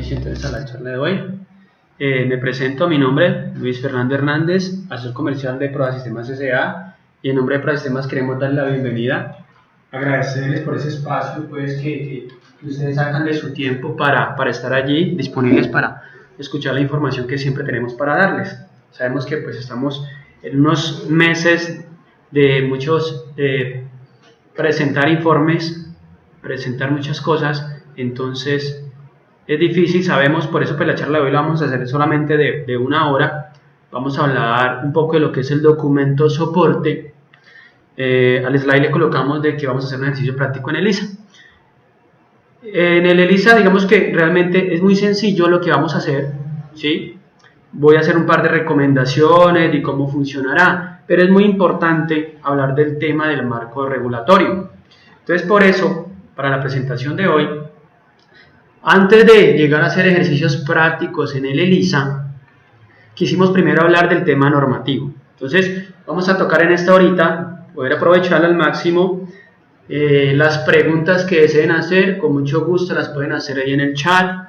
inicio entonces a la charla de hoy. Me presento, mi nombre Luis Fernando Hernández, asesor comercial de ProdaSistemas S.A. y en nombre de ProdaSistemas queremos darle la bienvenida, agradecerles por ese espacio pues, que ustedes sacan de su tiempo para estar allí, disponibles para escuchar la información que siempre tenemos para darles. Sabemos que pues estamos en unos meses de muchos presentar informes, presentar muchas cosas, entonces es difícil, sabemos, por eso pues la charla de hoy la vamos a hacer solamente de una hora. Vamos a hablar un poco de lo que es el documento soporte. Al slide le colocamos de que vamos a hacer un ejercicio práctico en ELISA. En el ELISA digamos que realmente es muy sencillo lo que vamos a hacer, ¿sí? Voy a hacer un par de recomendaciones de cómo funcionará, pero es muy importante hablar del tema del marco regulatorio. Entonces por eso, para la presentación de hoy, antes de llegar a hacer ejercicios prácticos en el ELISA, quisimos primero hablar del tema normativo. Entonces vamos a tocar en esta horita, poder aprovecharla al máximo. Las preguntas que deseen hacer, con mucho gusto las pueden hacer ahí en el chat.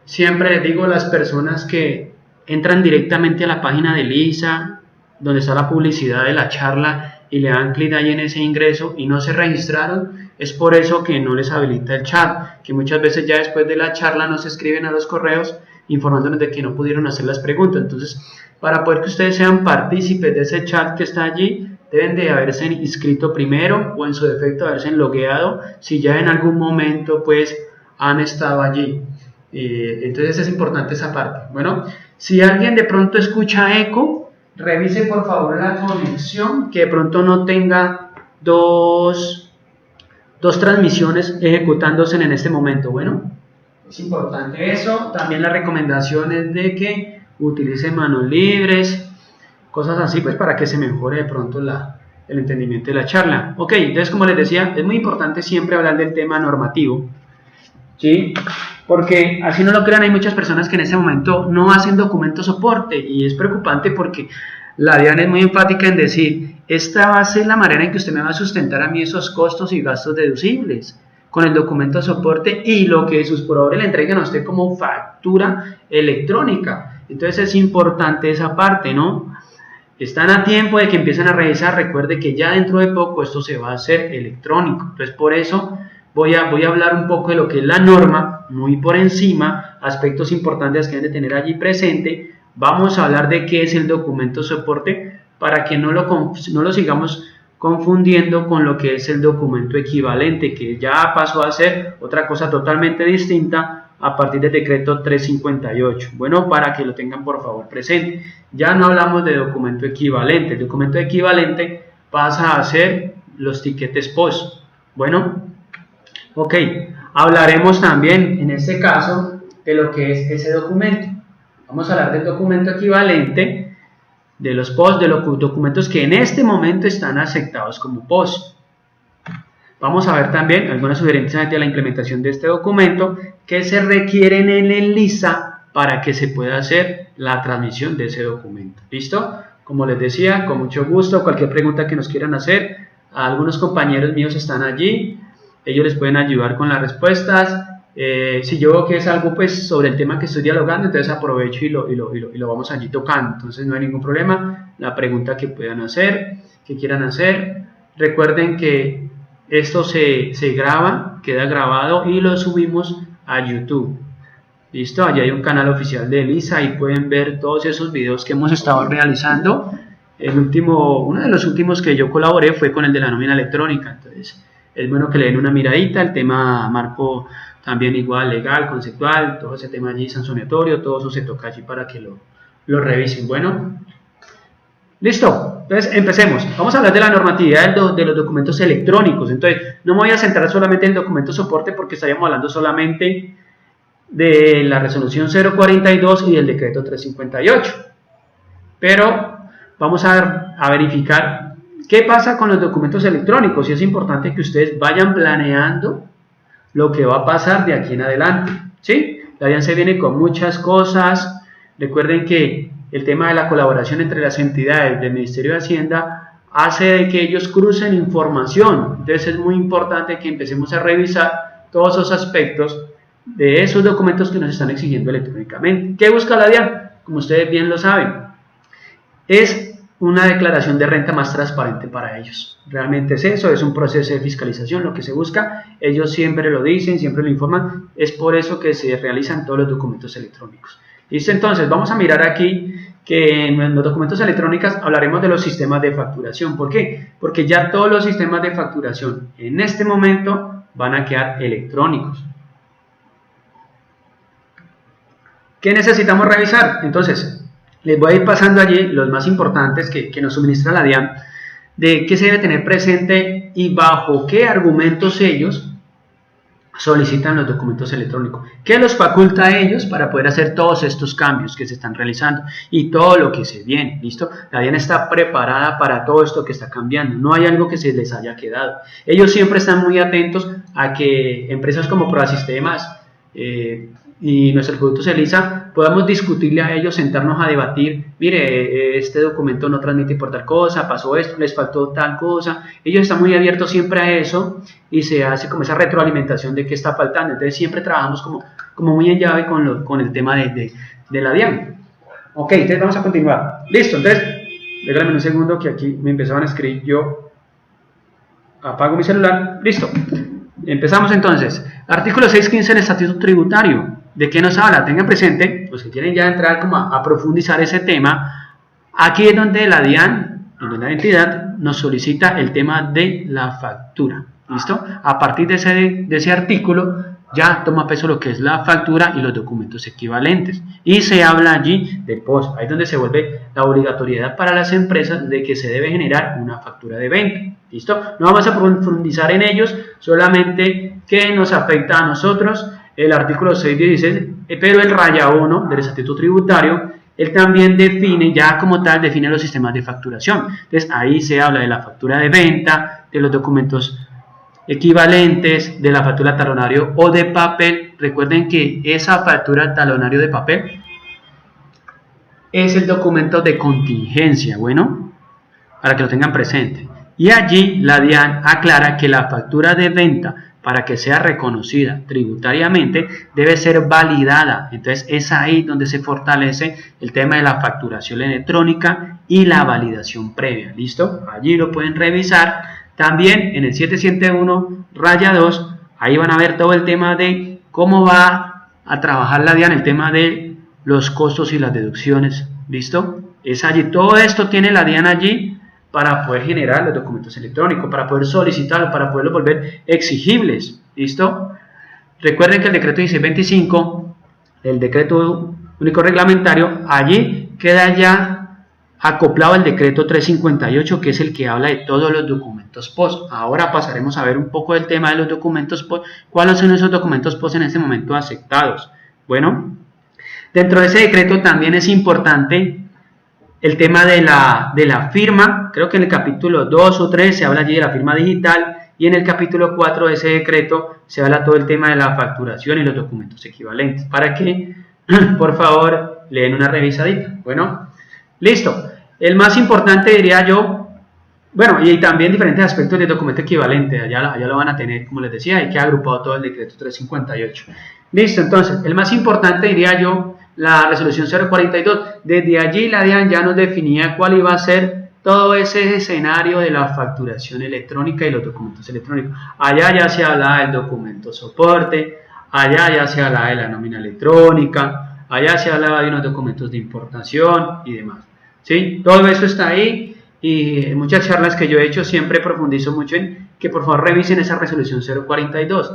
Siempre les digo a las personas que entran directamente a la página de ELISA, donde está la publicidad de la charla, y le dan clic ahí en ese ingreso y no se registraron, es por eso que no les habilita el chat, que muchas veces ya después de la charla nos escriben a los correos informándonos de que no pudieron hacer las preguntas. Entonces, para poder que ustedes sean partícipes de ese chat que está allí, deben de haberse inscrito primero o en su defecto haberse logueado si ya en algún momento pues han estado allí. Entonces es importante esa parte. Bueno, si alguien de pronto escucha eco, revise por favor la conexión, que de pronto no tenga dos transmisiones ejecutándose en este momento. Bueno, es importante eso. También las recomendaciones de que utilicen manos libres, cosas así pues para que se mejore de pronto el entendimiento de la charla. Ok, entonces como les decía, es muy importante siempre hablar del tema normativo, ¿sí? Porque así no lo crean, hay muchas personas que en ese momento no hacen documento soporte y es preocupante porque la DIAN es muy enfática en decir, esta va a ser la manera en que usted me va a sustentar a mí esos costos y gastos deducibles con el documento soporte y lo que sus proveedores le entreguen a usted como factura electrónica. Entonces es importante esa parte, ¿no? Están a tiempo de que empiecen a revisar. Recuerde que ya dentro de poco esto se va a hacer electrónico. Entonces por eso voy a hablar un poco de lo que es la norma, muy por encima, aspectos importantes que deben de tener allí presente. Vamos a hablar de qué es el documento soporte para que no lo sigamos confundiendo con lo que es el documento equivalente, que ya pasó a ser otra cosa totalmente distinta a partir del decreto 358. Bueno, para que lo tengan por favor presente. Ya no hablamos de documento equivalente. El documento equivalente pasa a ser los tiquetes POS. Bueno, ok. Hablaremos también en este caso de lo que es ese documento. Vamos a hablar del documento equivalente, de los POS, de los documentos que en este momento están aceptados como POS. Vamos a ver también algunas sugerencias de la implementación de este documento que se requieren en el ELISA para que se pueda hacer la transmisión de ese documento. ¿Listo? Como les decía, con mucho gusto, cualquier pregunta que nos quieran hacer, algunos compañeros míos están allí, ellos les pueden ayudar con las respuestas. Si yo veo que es algo pues sobre el tema que estoy dialogando, entonces aprovecho y lo vamos allí tocando. Entonces no hay ningún problema. La pregunta que puedan hacer, que quieran hacer, recuerden que esto se graba, queda grabado y lo subimos a YouTube. Listo, allí hay un canal oficial de ELISA y pueden ver todos esos videos que hemos estado realizando. Uno de los últimos que yo colaboré fue con el de la nómina electrónica. Entonces es bueno que le den una miradita. El tema marco también igual, legal, conceptual, todo ese tema allí sancionatorio, todo eso se toca allí para que lo revisen. Bueno, listo, entonces empecemos. Vamos a hablar de la normatividad de los documentos electrónicos. Entonces no me voy a centrar solamente en el documento soporte porque estaríamos hablando solamente de la resolución 042 y del decreto 358, pero vamos a verificar qué pasa con los documentos electrónicos y es importante que ustedes vayan planeando lo que va a pasar de aquí en adelante, ¿sí? La DIAN se viene con muchas cosas. Recuerden que el tema de la colaboración entre las entidades del Ministerio de Hacienda hace de que ellos crucen información. Entonces es muy importante que empecemos a revisar todos esos aspectos de esos documentos que nos están exigiendo electrónicamente. ¿Qué busca la DIAN? Como ustedes bien lo saben, es una declaración de renta más transparente para ellos. Realmente es eso, es un proceso de fiscalización lo que se busca. Ellos siempre lo dicen, siempre lo informan. Es por eso que se realizan todos los documentos electrónicos. ¿Listo? Entonces, vamos a mirar aquí que en los documentos electrónicos hablaremos de los sistemas de facturación. ¿Por qué? Porque ya todos los sistemas de facturación en este momento van a quedar electrónicos. ¿Qué necesitamos revisar? Entonces, les voy a ir pasando allí los más importantes que nos suministra la DIAN, de qué se debe tener presente y bajo qué argumentos ellos solicitan los documentos electrónicos, qué los faculta a ellos para poder hacer todos estos cambios que se están realizando y todo lo que se viene. ¿Listo? La DIAN está preparada para todo esto que está cambiando, no hay algo que se les haya quedado. Ellos siempre están muy atentos a que empresas como ProAsistemas y nuestros productos ELISA podamos discutirle a ellos, sentarnos a debatir, mire, este documento no transmite por tal cosa, pasó esto, les faltó tal cosa. Ellos están muy abiertos siempre a eso y se hace como esa retroalimentación de qué está faltando. Entonces siempre trabajamos como muy en llave con el tema de la DIAN. Ok, entonces vamos a continuar. Listo, entonces, déjame un segundo que aquí me empezaban a escribir, yo apago mi celular. Listo. Empezamos entonces. Artículo 6.15 del Estatuto Tributario. ¿De qué nos habla? Tengan presente, los que quieren ya entrar como a profundizar ese tema, aquí es donde la DIAN, donde la entidad, nos solicita el tema de la factura. ¿Listo? A partir de ese artículo ya toma peso lo que es la factura y los documentos equivalentes. Y se habla allí del POS. Ahí es donde se vuelve la obligatoriedad para las empresas de que se debe generar una factura de venta. ¿Listo? No vamos a profundizar en ellos, solamente que nos afecta a nosotros el artículo 6.16, pero el raya 1 del Estatuto Tributario, él también define, ya como tal, define los sistemas de facturación. Entonces ahí se habla de la factura de venta, de los documentos equivalentes, de la factura talonario o de papel. Recuerden que esa factura talonario de papel es el documento de contingencia, bueno, para que lo tengan presente. Y allí la DIAN aclara que la factura de venta, para que sea reconocida tributariamente, debe ser validada. Entonces es ahí donde se fortalece el tema de la facturación electrónica y la validación previa. ¿Listo? Allí lo pueden revisar. También en el 771 raya 2, ahí van a ver todo el tema de cómo va a trabajar la DIAN, el tema de los costos y las deducciones. ¿Listo? Es allí. Todo esto tiene la DIAN allí para poder generar los documentos electrónicos, para poder solicitarlos, para poderlos volver exigibles. ¿Listo? Recuerden que el decreto 1625, el decreto único reglamentario, allí queda ya acoplado al decreto 358, que es el que habla de todos los documentos POS. Ahora pasaremos a ver un poco del tema de los documentos POS. ¿Cuáles son esos documentos POS en este momento aceptados? Bueno, dentro de ese decreto también es importante el tema de la firma. Creo que en el capítulo 2 o 3 se habla allí de la firma digital, y en el capítulo 4 de ese decreto se habla todo el tema de la facturación y los documentos equivalentes, para que por favor le den una revisadita. Bueno, listo. El más importante, diría yo, bueno, y también diferentes aspectos del documento equivalente, allá lo van a tener, como les decía, y que ha agrupado todo el decreto 358. Listo, entonces, el más importante, diría yo, la resolución 042. Desde allí la DIAN ya nos definía cuál iba a ser todo ese escenario de la facturación electrónica y los documentos electrónicos. Allá ya se hablaba del documento soporte, allá ya se hablaba de la nómina electrónica, allá se hablaba de unos documentos de importación y demás. ¿Sí? Todo eso está ahí, y en muchas charlas que yo he hecho siempre profundizo mucho en que por favor revisen esa resolución 042.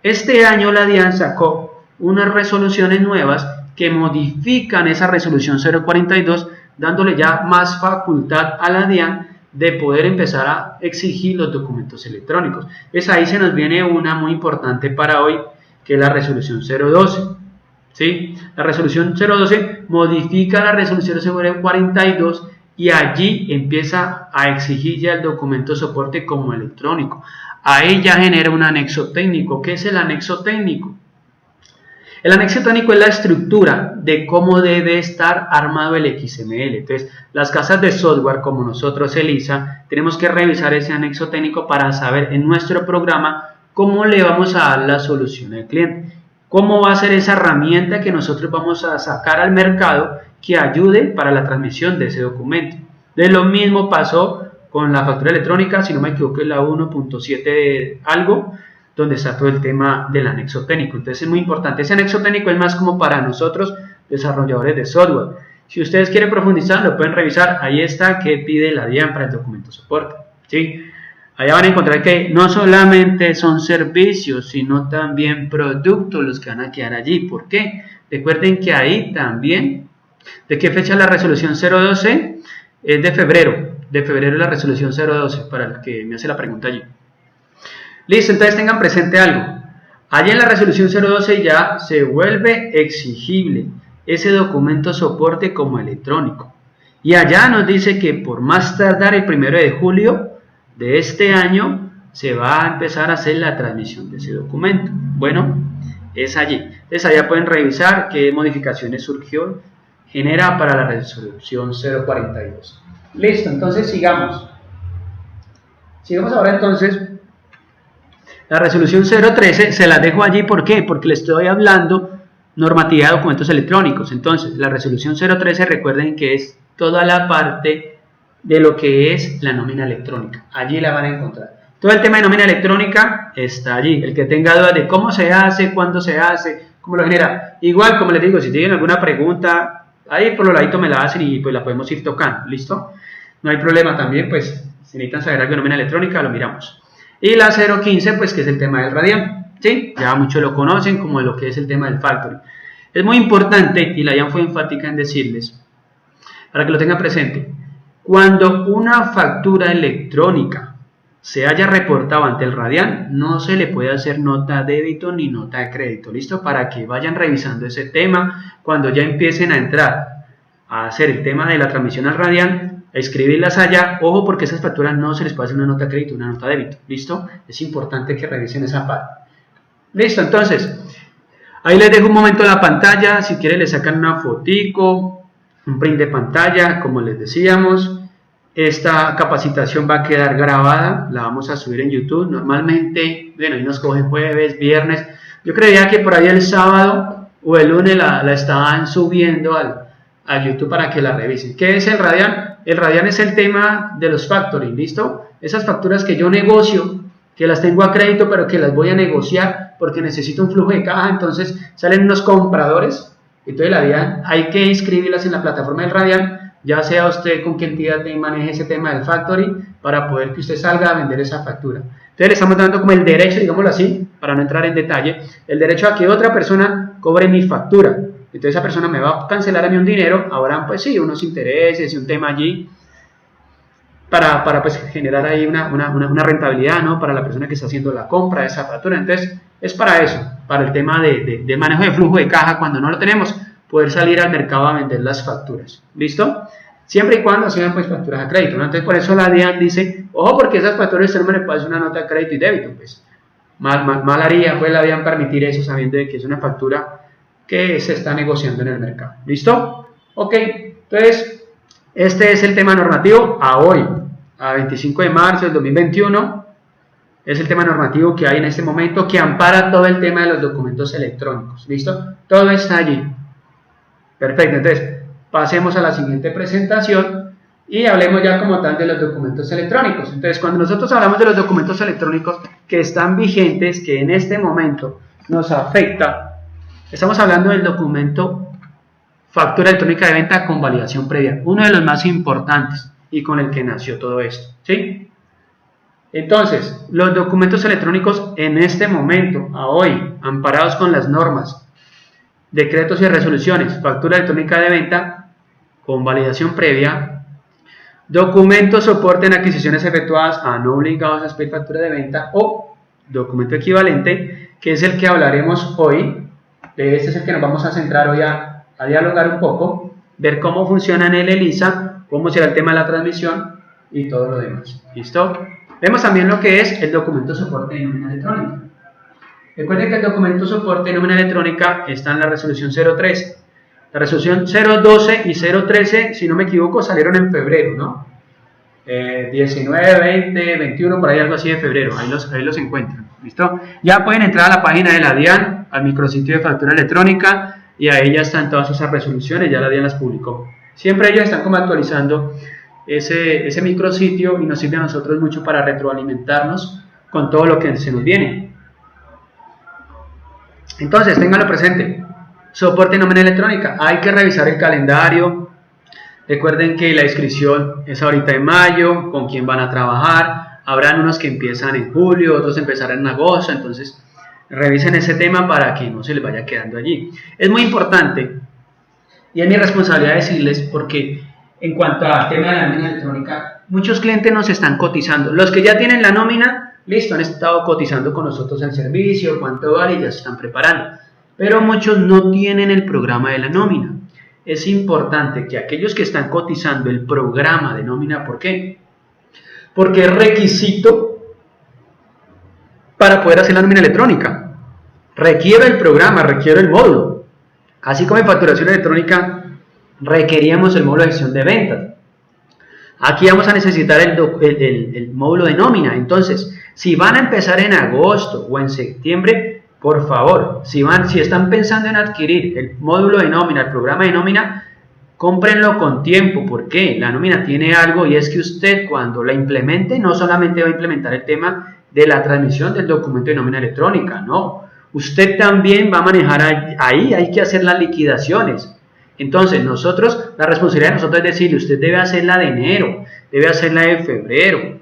Este año la DIAN sacó unas resoluciones nuevas que modifican esa resolución 042, dándole ya más facultad a la DIAN de poder empezar a exigir los documentos electrónicos. Pues ahí se nos viene una muy importante para hoy, que es la resolución 012. ¿Sí? La resolución 012 modifica la resolución 042 y allí empieza a exigir ya el documento soporte como electrónico. Ahí ya genera un anexo técnico. ¿Qué es el anexo técnico? El anexo técnico es la estructura de cómo debe estar armado el XML. Entonces, las casas de software como nosotros, ELISA, tenemos que revisar ese anexo técnico para saber en nuestro programa cómo le vamos a dar la solución al cliente. cómo va a ser esa herramienta que nosotros vamos a sacar al mercado que ayude para la transmisión de ese documento. De lo mismo pasó con la factura electrónica, si no me equivoco es la 1.7 algo, donde está todo el tema del anexo técnico. Entonces es muy importante. Ese anexo técnico es más como para nosotros, desarrolladores de software. Si ustedes quieren profundizar, lo pueden revisar. Ahí está que pide la DIAN para el documento soporte. ¿Sí? Allá van a encontrar que no solamente son servicios, sino también productos los que van a quedar allí. ¿Por qué? Recuerden que ahí también, ¿de qué fecha es la resolución 012? Es de febrero es la resolución 012, para el que me hace la pregunta allí. Listo, entonces tengan presente algo. Allí en la resolución 012 ya se vuelve exigible ese documento soporte como electrónico. Y allá nos dice que por más tardar el 1 de julio de este año se va a empezar a hacer la transmisión de ese documento. Bueno, es allí. Entonces allá pueden revisar qué modificaciones genera para la resolución 042. Listo, entonces sigamos. Sigamos ahora entonces. La resolución 013 se la dejo allí, ¿por qué? Porque le estoy hablando normatividad de documentos electrónicos. Entonces, la resolución 013, recuerden que es toda la parte de lo que es la nómina electrónica. Allí la van a encontrar. Todo el tema de nómina electrónica está allí. El que tenga dudas de cómo se hace, cuándo se hace, cómo lo genera. Igual, como les digo, si tienen alguna pregunta, ahí por lo ladito me la hacen y pues la podemos ir tocando. ¿Listo? No hay problema también, pues si necesitan saber algo de nómina electrónica, lo miramos. Y la 015, pues que es el tema del Radian. ¿Sí? Ya muchos lo conocen como lo que es el tema del factoring. Es muy importante, y la DIAN fue enfática en decirles, para que lo tengan presente, cuando una factura electrónica se haya reportado ante el Radian, no se le puede hacer nota de débito ni nota de crédito. ¿Listo? Para que vayan revisando ese tema cuando ya empiecen a entrar a hacer el tema de la transmisión al Radian, a escribirlas allá. Ojo, porque esas facturas no se les puede hacer una nota de crédito, una nota de débito. ¿Listo? Es importante que revisen esa parte. Listo, entonces, ahí les dejo un momento la pantalla. Si quieren le sacan una fotico, un print de pantalla, como les decíamos. Esta capacitación va a quedar grabada, la vamos a subir en YouTube. Normalmente, bueno, ahí nos coge jueves, viernes. Yo creía que por ahí el sábado o el lunes la estaban subiendo a YouTube para que la revisen. ¿Qué es el Radian? El Radian es el tema de los factoring, ¿listo? Esas facturas que yo negocio, que las tengo a crédito, pero que las voy a negociar porque necesito un flujo de caja. Entonces salen unos compradores. Entonces la DIAN hay que inscribirlas en la plataforma del Radian, ya sea usted con qué entidad maneje ese tema del factoring, para poder que usted salga a vender esa factura. Entonces le estamos dando como el derecho, digámoslo así, para no entrar en detalle, el derecho a que otra persona cobre mi factura. Entonces esa persona me va a cancelar a mí un dinero, habrán pues sí, unos intereses y un tema allí, para pues generar ahí una rentabilidad, ¿no? Para la persona que está haciendo la compra de esa factura. Entonces es para eso, para el tema de manejo de flujo de caja cuando no lo tenemos, poder salir al mercado a vender las facturas. ¿Listo? Siempre y cuando sean pues facturas a crédito, ¿no? Entonces por eso la DIAN dice, ojo, porque esas facturas usted no me le puede hacer una nota de crédito y débito. Pues mal haría pues la DIAN permitir eso, sabiendo de que es una factura que se está negociando en el mercado. ¿Listo? Ok, entonces este es el tema normativo a hoy, a 25 de marzo del 2021. Es el tema normativo que hay en este momento que ampara todo el tema de los documentos electrónicos. ¿Listo? Todo está allí. Perfecto, entonces pasemos a la siguiente presentación y hablemos ya como tal de los documentos electrónicos. Entonces, cuando nosotros hablamos de los documentos electrónicos que están vigentes, que en este momento nos afecta, estamos hablando del documento factura electrónica de venta con validación previa, uno de los más importantes y con el que nació todo esto, ¿sí? Entonces, los documentos electrónicos en este momento, a hoy, amparados con las normas, decretos y resoluciones, factura electrónica de venta con validación previa, documentos soporte en adquisiciones efectuadas a no obligados a expedir factura de venta o documento equivalente, que es el que hablaremos hoy. Este es el que nos vamos a centrar hoy a dialogar un poco, ver cómo funciona en el ELISA, cómo será el tema de la transmisión y todo lo demás. ¿Listo? Vemos también lo que es el documento soporte de nómina electrónica. Recuerden que el documento soporte de nómina electrónica está en la resolución 013. La resolución 012 y 013, si no me equivoco, salieron en febrero, ¿no? 19, 20, 21, por ahí algo así de febrero. Ahí los encuentran. ¿Listo? Ya pueden entrar a la página de la DIAN electrónica, al micrositio de factura electrónica, y ahí ya están todas esas resoluciones, ya la DIAN las publicó. Siempre ellos están como actualizando ese micrositio y nos sirve a nosotros mucho para retroalimentarnos con todo lo que se nos viene. Entonces, ténganlo presente. Soporte de nómina electrónica. Hay que revisar el calendario. Recuerden que la inscripción es ahorita en mayo, con quién van a trabajar. Habrán unos que empiezan en julio, otros empezarán en agosto. Entonces, revisen ese tema para que no se les vaya quedando allí. Es muy importante y es mi responsabilidad decirles, porque en cuanto al tema de la nómina electrónica, muchos clientes nos están cotizando. Los que ya tienen la nómina, listo, han estado cotizando con nosotros el servicio, cuánto vale y ya se están preparando. Pero muchos no tienen el programa de la nómina. Es importante que aquellos que están cotizando el programa de nómina, ¿por qué? Porque es requisito para poder hacer la nómina electrónica. Requiere el programa, requiere el módulo. Así como en facturación electrónica requeríamos el módulo de gestión de ventas. Aquí vamos a necesitar el módulo de nómina. Entonces, si van a empezar en agosto o en septiembre, por favor, si están pensando en adquirir el módulo de nómina, el programa de nómina, cómprenlo con tiempo. ¿Por qué? La nómina tiene algo, y es que usted, cuando la implemente, no solamente va a implementar el tema de la transmisión del documento de nómina electrónica, no. Usted también va a manejar ahí, hay que hacer las liquidaciones. Entonces, la responsabilidad de nosotros es decirle, usted debe hacerla de enero, debe hacerla de febrero,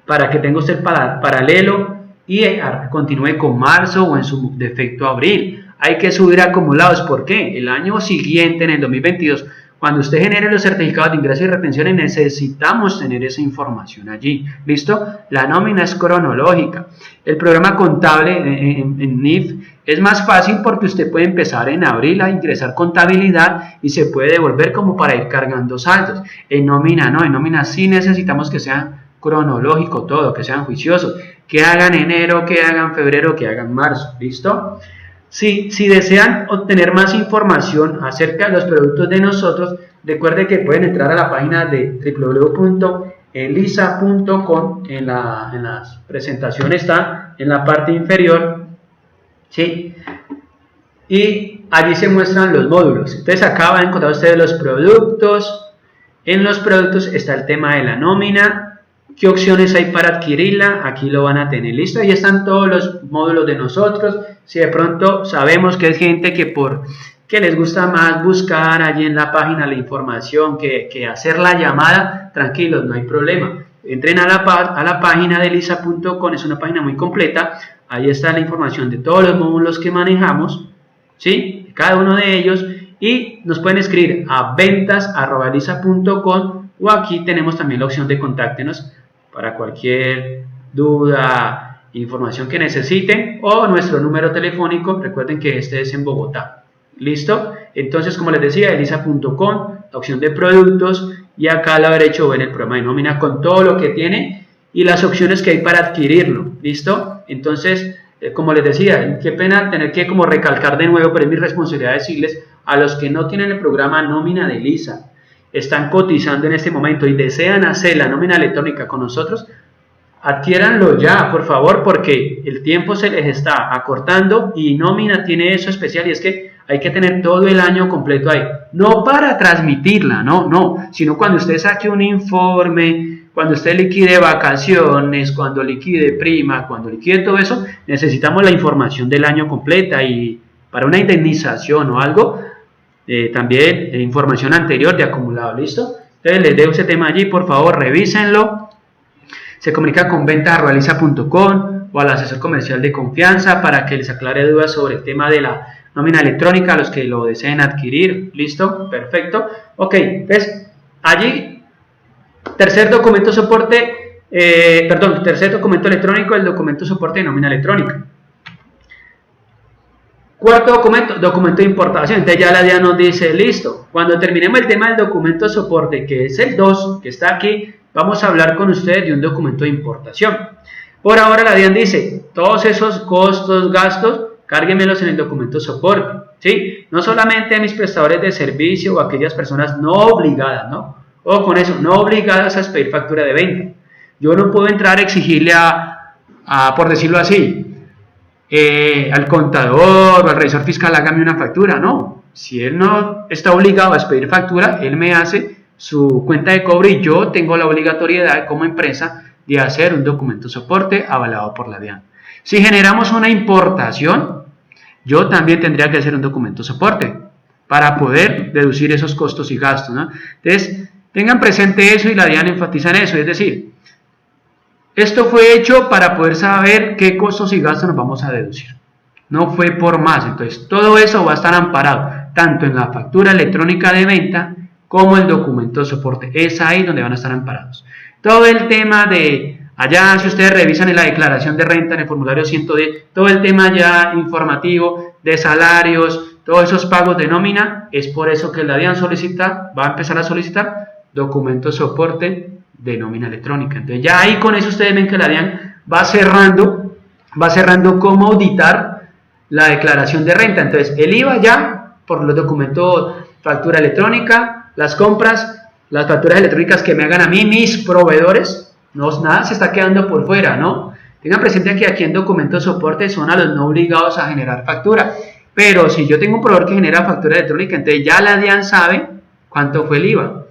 para que tenga usted paralelo y continúe con marzo o en su defecto abril. Hay que subir acumulados. ¿Por qué? El año siguiente, en el 2022, cuando usted genere los certificados de ingreso y retenciones, necesitamos tener esa información allí. ¿Listo? La nómina es cronológica. El programa contable en NIF es más fácil porque usted puede empezar en abril a ingresar contabilidad y se puede devolver como para ir cargando saldos. En nómina no, en nómina sí necesitamos que sean cronológico todo, que sean juiciosos, que hagan enero, que hagan febrero, que hagan marzo. ¿Listo? Si desean obtener más información acerca de los productos de nosotros, recuerden que pueden entrar a la página de www.elisa.com. En la presentación está en la parte inferior, ¿sí? Y allí se muestran los módulos. Entonces acá van a encontrar ustedes los productos. En los productos está el tema de la nómina. ¿Qué opciones hay para adquirirla? Aquí lo van a tener. ¿Listo? Ahí están todos los módulos de nosotros. Si de pronto sabemos que es gente que les gusta más buscar allí en la página la información que hacer la llamada, tranquilos, no hay problema. Entren a la página de elisa.com, es una página muy completa. Ahí está la información de todos los módulos que manejamos, ¿sí? Cada uno de ellos. Y nos pueden escribir a ventas@elisa.com, o aquí tenemos también la opción de contáctenos para cualquier duda, información que necesiten, o nuestro número telefónico. Recuerden que este es en Bogotá. ¿Listo? Entonces, como les decía, elisa.com, la opción de productos, y acá a la derecha ven el programa de nómina con todo lo que tiene y las opciones que hay para adquirirlo. ¿Listo? Entonces, como les decía, qué pena tener que como recalcar de nuevo, pero es mi responsabilidad decirles a los que no tienen el programa nómina de Elisa, están cotizando en este momento y desean hacer la nómina electrónica con nosotros, adquiéranlo ya, por favor, porque el tiempo se les está acortando y nómina tiene eso especial, y es que hay que tener todo el año completo ahí, no para transmitirla, no, sino cuando usted saque un informe, cuando usted liquide vacaciones, cuando liquide prima, cuando liquide todo eso, necesitamos la información del año completa, y para una indemnización o algo, también información anterior de acumulado. ¿Listo? Entonces les dejo ese tema allí, por favor, revísenlo. Se comunica con ventas@elisa.com o al asesor comercial de confianza para que les aclare dudas sobre el tema de la nómina electrónica a los que lo deseen adquirir. ¿Listo? Perfecto. Ok, entonces allí, tercer documento electrónico, el documento soporte de nómina electrónica. Cuarto documento de importación. Entonces ya la DIAN nos dice, listo, cuando terminemos el tema del documento de soporte, que es el 2, que está aquí, vamos a hablar con ustedes de un documento de importación. Por ahora la DIAN dice, todos esos costos, gastos, cárguenmelos en el documento de soporte, ¿sí? No solamente a mis prestadores de servicio o a aquellas personas no obligadas, ¿no? O con eso, no obligadas a expedir factura de venta. Yo no puedo entrar a exigirle por decirlo así, al contador o al revisor fiscal, hágame una factura. No, si él no está obligado a expedir factura, él me hace su cuenta de cobro y yo tengo la obligatoriedad como empresa de hacer un documento soporte avalado por la DIAN. Si generamos una importación, yo también tendría que hacer un documento soporte para poder deducir esos costos y gastos, ¿no? Entonces, tengan presente eso y la DIAN enfatiza en eso, es decir, esto fue hecho para poder saber qué costos y gastos nos vamos a deducir. No fue por más. Entonces, todo eso va a estar amparado tanto en la factura electrónica de venta como el documento de soporte. Es ahí donde van a estar amparados. Todo el tema de allá, si ustedes revisan en la declaración de renta, en el formulario 110, todo el tema ya informativo de salarios, todos esos pagos de nómina, es por eso que la DIAN va a empezar a solicitar documento de soporte de nómina electrónica. Entonces ya ahí con eso ustedes ven que la DIAN va cerrando cómo auditar la declaración de renta. Entonces el IVA ya por los documentos, factura electrónica, las compras, las facturas electrónicas que me hagan a mí mis proveedores, no, nada se está quedando por fuera, ¿no? Tengan presente que aquí en documento de soporte son a los no obligados a generar factura, pero si yo tengo un proveedor que genera factura electrónica, entonces ya la DIAN sabe cuánto fue el IVA,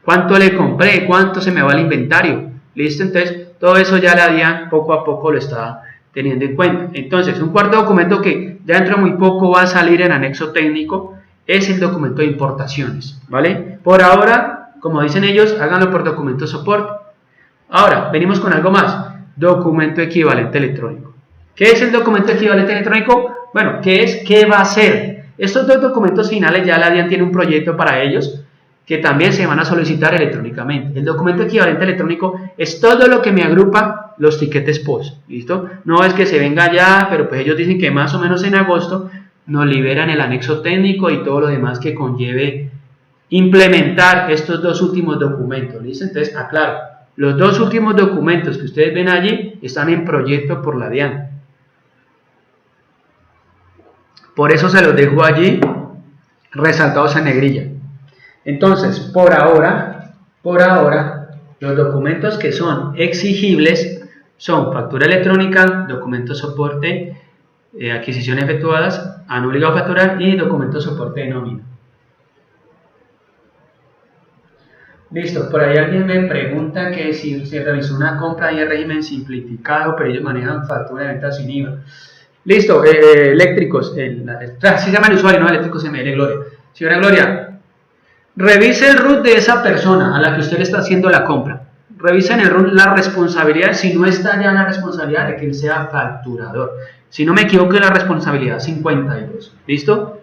cuánto le compré, cuánto se me va al inventario, ¿listo? Entonces todo eso ya la DIAN poco a poco lo está teniendo en cuenta. Entonces un cuarto documento que ya dentro de muy poco va a salir en anexo técnico es el documento de importaciones, ¿vale? Por ahora, como dicen ellos, háganlo por documento de soporte. Ahora, venimos con algo más, documento equivalente electrónico. ¿Qué es el documento equivalente electrónico? Bueno, ¿qué va a hacer? Estos dos documentos finales ya la DIAN tiene un proyecto para ellos que también se van a solicitar electrónicamente. El documento equivalente electrónico es todo lo que me agrupa los tiquetes POS, ¿listo? No es que se venga ya, pero pues ellos dicen que más o menos en agosto nos liberan el anexo técnico y todo lo demás que conlleve implementar estos dos últimos documentos, ¿listo? Entonces, aclaro, los dos últimos documentos que ustedes ven allí están en proyecto por la DIAN. Por eso se los dejo allí resaltados en negrilla. Entonces, por ahora, los documentos que son exigibles son factura electrónica, documento soporte, adquisiciones efectuadas, han obligado a facturar y documento soporte de nómina. Listo, por ahí alguien me pregunta que si se realizó una compra y el régimen simplificado, pero ellos manejan factura de venta sin IVA. Listo, eléctricos, se llama el usuario, no eléctricos ML Gloria. Señora Gloria, revise el RUT de esa persona a la que usted le está haciendo la compra. Revisa en el RUT la responsabilidad, si no está ya la responsabilidad de que él sea facturador. Si no me equivoco, es la responsabilidad 52. ¿Listo?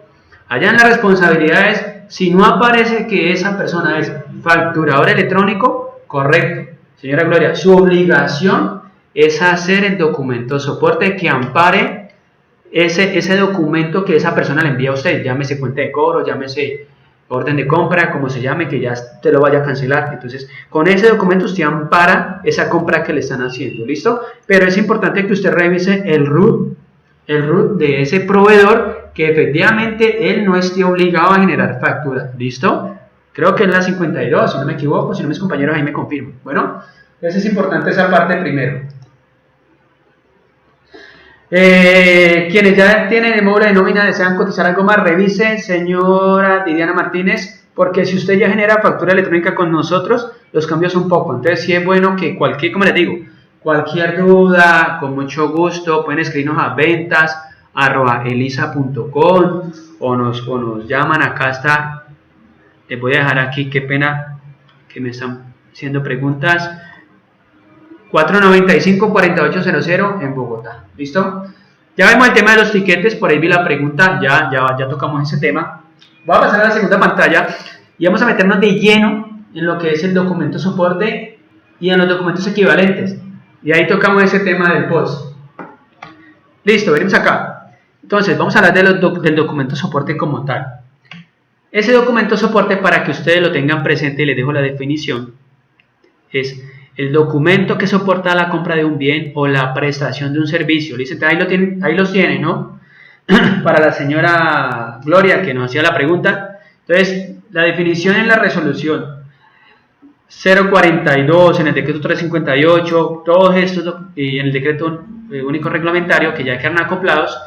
Allá en la responsabilidad es, si no aparece que esa persona es facturador electrónico, correcto. Señora Gloria, su obligación es hacer el documento de soporte que ampare ese documento que esa persona le envía a usted. Llámese cuenta de cobro, llámese orden de compra, como se llame, que ya te lo vaya a cancelar. Entonces, con ese documento usted ampara esa compra que le están haciendo, ¿listo? Pero es importante que usted revise el RUT de ese proveedor, que efectivamente él no esté obligado a generar factura, ¿listo? Creo que es la 52, si no me equivoco, si no mis compañeros ahí me confirman. Bueno, entonces es importante esa parte primero. Quienes ya tienen el módulo de nómina desean cotizar algo más, revise, señora Didiana Martínez, porque si usted ya genera factura electrónica con nosotros, los cambios son poco. Entonces sí es bueno que como les digo, cualquier duda, con mucho gusto, pueden escribirnos a ventas@elisa.com o nos llaman. Acá está, les voy a dejar aquí, qué pena que me están haciendo preguntas. 495-4800 en Bogotá, ¿listo? Ya vemos el tema de los tiquetes, por ahí vi la pregunta, ya tocamos ese tema. Voy a pasar a la segunda pantalla y vamos a meternos de lleno en lo que es el documento soporte y en los documentos equivalentes. Y ahí tocamos ese tema del POS. Listo, venimos acá. Entonces, vamos a hablar del documento soporte como tal. Ese documento soporte, para que ustedes lo tengan presente y les dejo la definición, es el documento que soporta la compra de un bien o la prestación de un servicio. ¿Listo? Ahí los tienen, ¿no? Para la señora Gloria, que nos hacía la pregunta. Entonces, la definición en la resolución 042, en el decreto 358, todos estos, y en el decreto único reglamentario que ya quedan acoplados,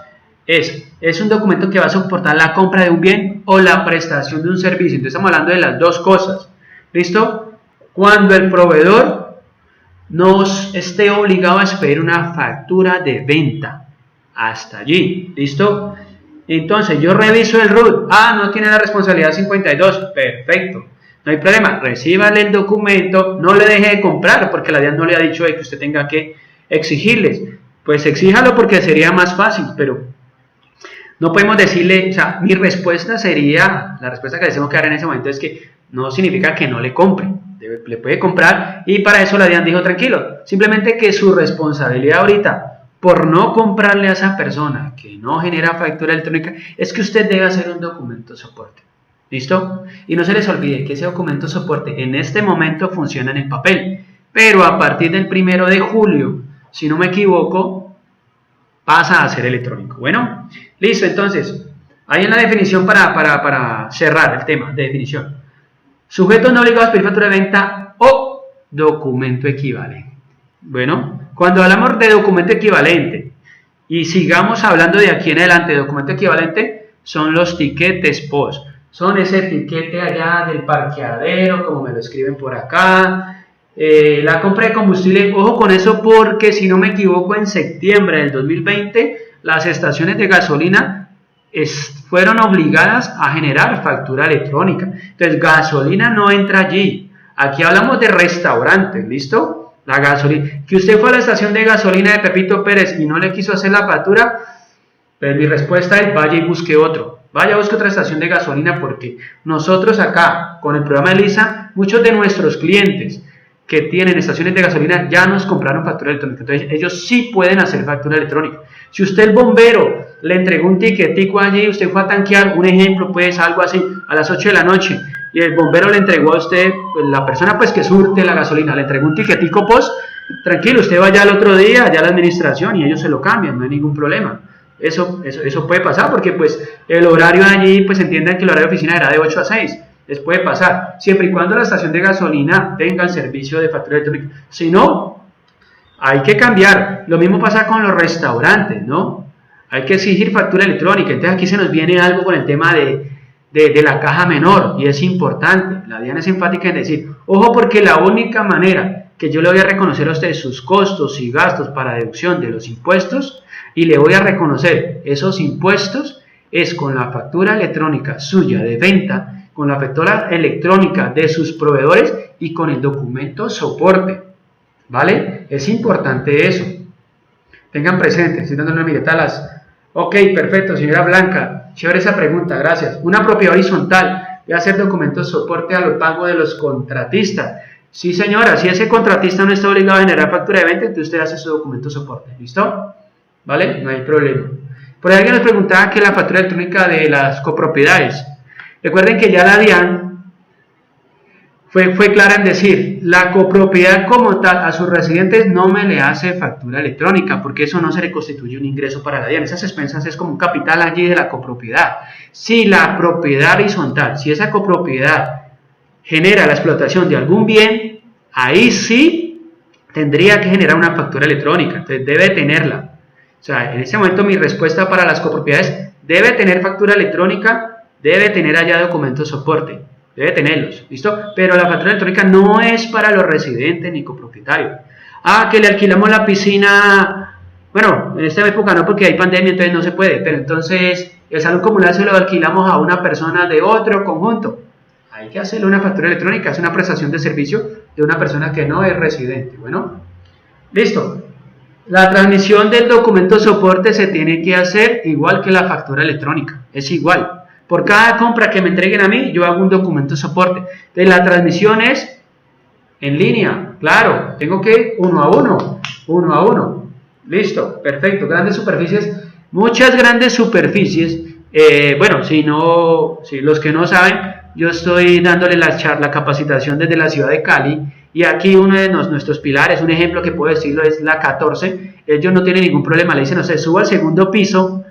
es un documento que va a soportar la compra de un bien o la prestación de un servicio. Entonces estamos hablando de las dos cosas. ¿Listo? Cuando el proveedor nos esté obligado a expedir una factura de venta. Hasta allí. ¿Listo? Entonces yo reviso el RUT. No tiene la responsabilidad 52. Perfecto. No hay problema. Recíbale el documento. No le deje de comprar porque la DIAN no le ha dicho que usted tenga que exigirles. Pues exíjalo porque sería más fácil, pero no podemos decirle, o sea, mi respuesta sería, la respuesta que le tengo que dar en ese momento es que no significa que no le compre, le puede comprar y para eso la DIAN dijo tranquilo, simplemente que su responsabilidad ahorita por no comprarle a esa persona que no genera factura electrónica es que usted debe hacer un documento soporte. ¿Listo? Y no se les olvide que ese documento soporte en este momento funciona en el papel, pero a partir del 1 de julio, si no me equivoco, pasa a ser electrónico. Bueno, listo, entonces, ahí en la definición para cerrar el tema de definición. Sujetos no obligados a pedir factura de venta o documento equivalente. Bueno, cuando hablamos de documento equivalente y sigamos hablando de aquí en adelante de documento equivalente, son los tiquetes POS. Son ese tiquete allá del parqueadero, como me lo escriben por acá. La compra de combustible, ojo con eso porque si no me equivoco en septiembre del 2020 las estaciones de gasolina fueron obligadas a generar factura electrónica. Entonces gasolina no entra allí. Aquí hablamos de restaurantes, ¿listo? La gasolina. Que usted fue a la estación de gasolina de Pepito Pérez y no le quiso hacer la factura, pues mi respuesta es vaya y busque otro. Vaya, busque otra estación de gasolina porque nosotros acá, con el programa de Lisa, muchos de nuestros clientes que tienen estaciones de gasolina ya nos compraron factura electrónica. Entonces, ellos sí pueden hacer factura electrónica. Si usted, el bombero, le entregó un tiquetico allí, usted fue a tanquear, un ejemplo, pues algo así, a las 8 de la noche, y el bombero le entregó a usted, pues, la persona pues que surte la gasolina, le entregó un tiquetico POS, tranquilo, usted vaya al otro día, allá a la administración, y ellos se lo cambian, no hay ningún problema. Eso puede pasar porque pues el horario allí, pues entiendan que el horario de oficina era de 8 a 6, les puede pasar, siempre y cuando la estación de gasolina tenga el servicio de factura electrónica. Si no, hay que cambiar. Lo mismo pasa con los restaurantes, ¿no? Hay que exigir factura electrónica. Entonces aquí se nos viene algo con el tema de la caja menor y es importante. La DIAN es enfática en decir, ojo porque la única manera que yo le voy a reconocer a usted sus costos y gastos para deducción de los impuestos y le voy a reconocer esos impuestos es con la factura electrónica suya de venta, con la factura electrónica de sus proveedores y con el documento soporte, ¿vale? Es importante eso. Tengan presente, estoy dando una mireta a las... Ok, perfecto, señora Blanca, chévere esa pregunta, gracias. Una propiedad horizontal, voy a hacer documento soporte a los pagos de los contratistas. Sí, señora, si ese contratista no está obligado a generar factura de venta, entonces usted hace su documento soporte, ¿listo? ¿Vale? No hay problema. Por ahí alguien nos preguntaba que la factura electrónica de las copropiedades. Recuerden que ya la DIAN fue clara en decir, la copropiedad como tal a sus residentes no me le hace factura electrónica, porque eso no se le constituye un ingreso para la DIAN. Esas expensas es como un capital allí de la copropiedad. Si la propiedad horizontal, si esa copropiedad genera la explotación de algún bien, ahí sí tendría que generar una factura electrónica, entonces debe tenerla. O sea, en ese momento mi respuesta para las copropiedades debe tener factura electrónica, debe tener allá documentos soporte, debe tenerlos, ¿listo? Pero la factura electrónica no es para los residentes ni copropietarios. Que le alquilamos la piscina, bueno, en esta época no porque hay pandemia, entonces no se puede, pero entonces el salón comunal se lo alquilamos a una persona de otro conjunto. Hay que hacerle una factura electrónica, es una prestación de servicio de una persona que no es residente. Bueno, listo. La transmisión del documento soporte se tiene que hacer igual que la factura electrónica, es igual. Por cada compra que me entreguen a mí, yo hago un documento soporte. Entonces, la transmisión es en línea, claro, tengo que uno a uno. Listo, perfecto, grandes superficies, muchas grandes superficies. Bueno, si los que no saben, yo estoy dándole la capacitación desde la ciudad de Cali y aquí uno de nuestros pilares, un ejemplo que puedo decirlo es la 14, ellos no tienen ningún problema, le dicen, no sé, suba al segundo piso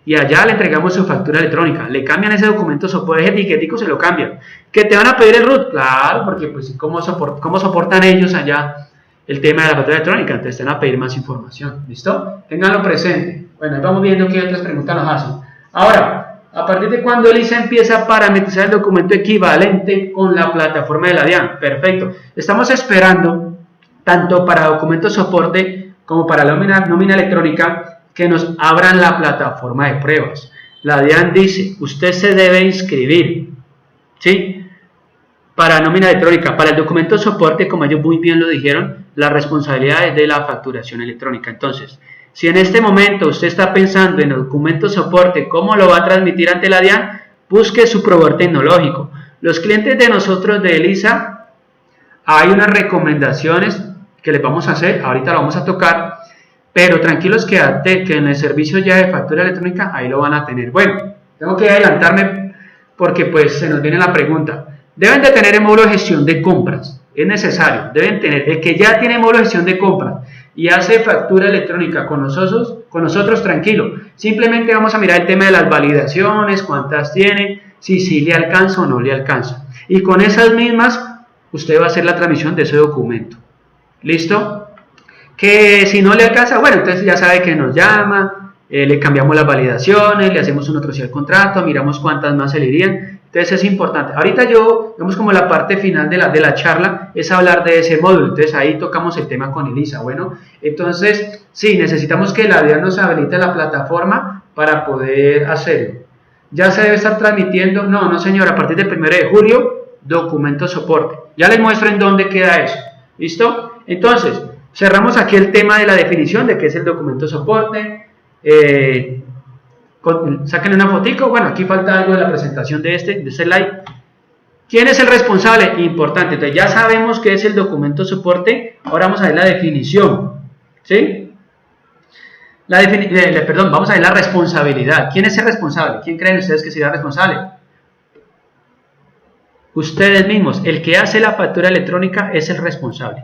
y allá le entregamos su factura electrónica, le cambian ese documento soporte, ese etiquetico se lo cambian. ¿Que te van a pedir el RUT? Claro, porque pues ¿cómo soportan ellos allá el tema de la factura electrónica, entonces te van a pedir más información, ¿listo? Ténganlo presente. Bueno, vamos viendo qué otras preguntas nos hacen. Ahora, ¿a partir de cuándo ELISA empieza a parametrizar el documento equivalente con la plataforma de la DIAN? Perfecto. Estamos esperando, tanto para documento soporte como para la nómina electrónica, que nos abran la plataforma de pruebas. La DIAN dice, usted se debe inscribir, ¿sí? Para nómina electrónica, para el documento soporte, como ellos muy bien lo dijeron, la responsabilidad es de la facturación electrónica. Entonces, si en este momento usted está pensando en el documento soporte, cómo lo va a transmitir ante la DIAN, busque su proveedor tecnológico. Los clientes de nosotros de ELISA, hay unas recomendaciones que les vamos a hacer, ahorita lo vamos a tocar, pero tranquilos que en el servicio ya de factura electrónica, ahí lo van a tener. Bueno, tengo que adelantarme porque pues se nos viene la pregunta. Deben de tener el módulo de gestión de compras, es necesario, deben tener, el que ya tiene módulo de gestión de compras y hace factura electrónica con nosotros tranquilo, simplemente vamos a mirar el tema de las validaciones, cuántas tiene, si le alcanza o no le alcanza, y con esas mismas usted va a hacer la transmisión de ese documento, ¿listo? Que si no le alcanza, bueno, entonces ya sabe que nos llama, le cambiamos las validaciones, le hacemos un otro contrato, miramos cuántas más se le irían. Entonces es importante. Ahorita vemos como la parte final de la charla es hablar de ese módulo. Entonces ahí tocamos el tema con ELISA. Bueno, entonces sí, necesitamos que la DIAN nos habilite la plataforma para poder hacerlo. ¿Ya se debe estar transmitiendo? No señor, a partir del 1 de julio, documento soporte. Ya les muestro en dónde queda eso. ¿Listo? Entonces, cerramos aquí el tema de la definición de qué es el documento soporte. Saquen una fotico. Bueno, aquí falta algo de la presentación de este slide. ¿Quién es el responsable? Importante. Entonces ya sabemos qué es el documento soporte. Ahora vamos a ver la definición. ¿Sí? Vamos a ver la responsabilidad. ¿Quién es el responsable? ¿Quién creen ustedes que será responsable? Ustedes mismos. El que hace la factura electrónica es el responsable.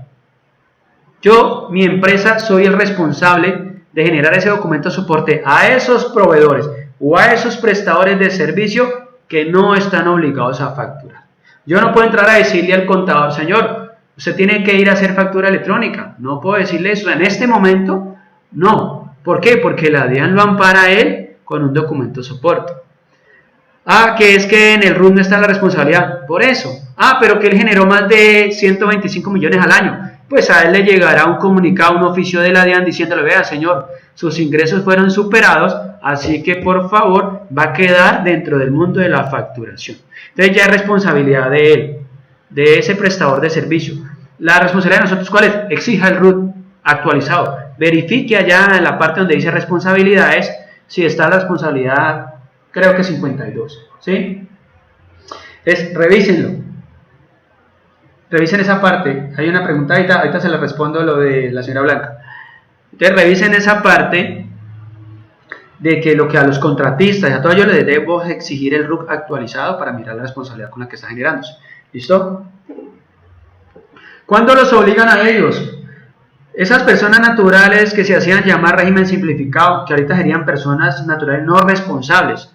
Yo, mi empresa, soy el responsable de generar ese documento de soporte a esos proveedores o a esos prestadores de servicio que no están obligados a facturar. Yo no puedo entrar a decirle al contador, señor, usted tiene que ir a hacer factura electrónica. No puedo decirle eso en este momento, no. ¿Por qué? Porque la DIAN lo ampara a él con un documento de soporte. Que es que en el RUT no está la responsabilidad. Por eso. Pero que él generó más de 125 millones al año. Pues a él le llegará un comunicado, un oficio de la DIAN diciéndole, vea señor, sus ingresos fueron superados, así que por favor va a quedar dentro del mundo de la facturación. Entonces ya es responsabilidad de él, de ese prestador de servicio. La responsabilidad de nosotros, ¿cuál es? Exija el RUT actualizado. Verifique allá en la parte donde dice responsabilidades, si está la responsabilidad, creo que 52, ¿sí? Entonces revísenlo. Revisen esa parte, hay una pregunta, ahorita se la respondo lo de la señora Blanca. Entonces revisen esa parte de que lo que a los contratistas y a todos ellos les debo exigir el RUC actualizado para mirar la responsabilidad con la que está generándose. ¿Listo? ¿Cuándo los obligan a ellos? Esas personas naturales que se hacían llamar régimen simplificado, que ahorita serían personas naturales no responsables.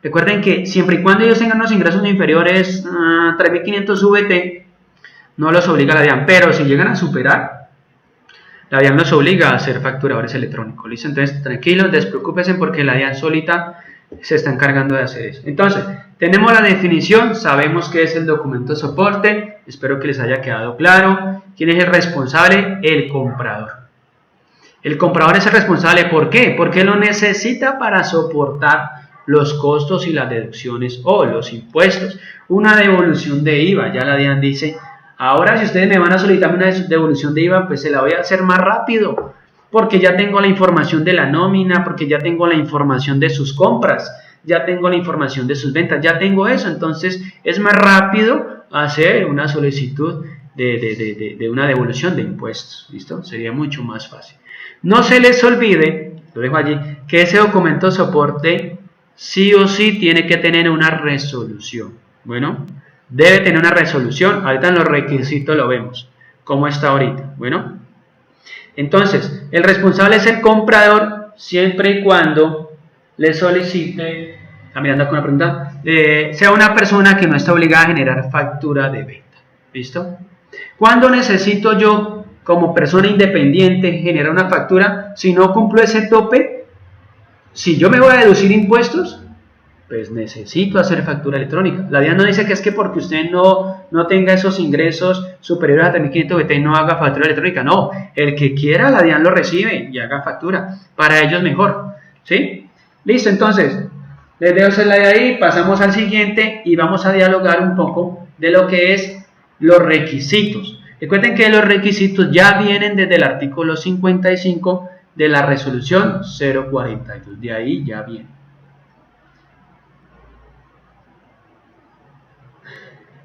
Recuerden que siempre y cuando ellos tengan unos ingresos inferiores a 3.500 VT, no los obliga la DIAN, pero si llegan a superar, la DIAN los obliga a hacer facturadores electrónicos. ¿Listo? Entonces, tranquilos, despreocúpense porque la DIAN solita se está encargando de hacer eso. Entonces, tenemos la definición, sabemos qué es el documento de soporte, espero que les haya quedado claro. ¿Quién es el responsable? El comprador. El comprador es el responsable, ¿por qué? Porque lo necesita para soportar los costos y las deducciones o los impuestos. Una devolución de IVA, ya la DIAN dice, ahora si ustedes me van a solicitar una devolución de IVA, pues se la voy a hacer más rápido, porque ya tengo la información de la nómina, porque ya tengo la información de sus compras, ya tengo la información de sus ventas, ya tengo eso, entonces es más rápido hacer una solicitud de una devolución de impuestos, ¿listo? Sería mucho más fácil. No se les olvide, lo dejo allí, que ese documento de soporte sí o sí tiene que tener una resolución. Bueno, debe tener una resolución. Ahorita en los requisitos lo vemos. ¿Cómo está ahorita? Bueno, entonces, el responsable es el comprador siempre y cuando le solicite, mirando con una pregunta, sea una persona que no está obligada a generar factura de venta. ¿Listo? ¿Cuándo necesito yo como persona independiente generar una factura, si no cumplo ese tope, si yo me voy a deducir impuestos, pues necesito hacer factura electrónica. La DIAN no dice que es que porque usted no tenga esos ingresos superiores a 3.500 BT no haga factura electrónica. No, el que quiera la DIAN lo recibe y haga factura. Para ellos mejor. ¿Sí? Listo, entonces, les dejo ese slide ahí, pasamos al siguiente y vamos a dialogar un poco de lo que es los requisitos. Recuerden que los requisitos ya vienen desde el artículo 55 de la resolución 042. De ahí ya viene.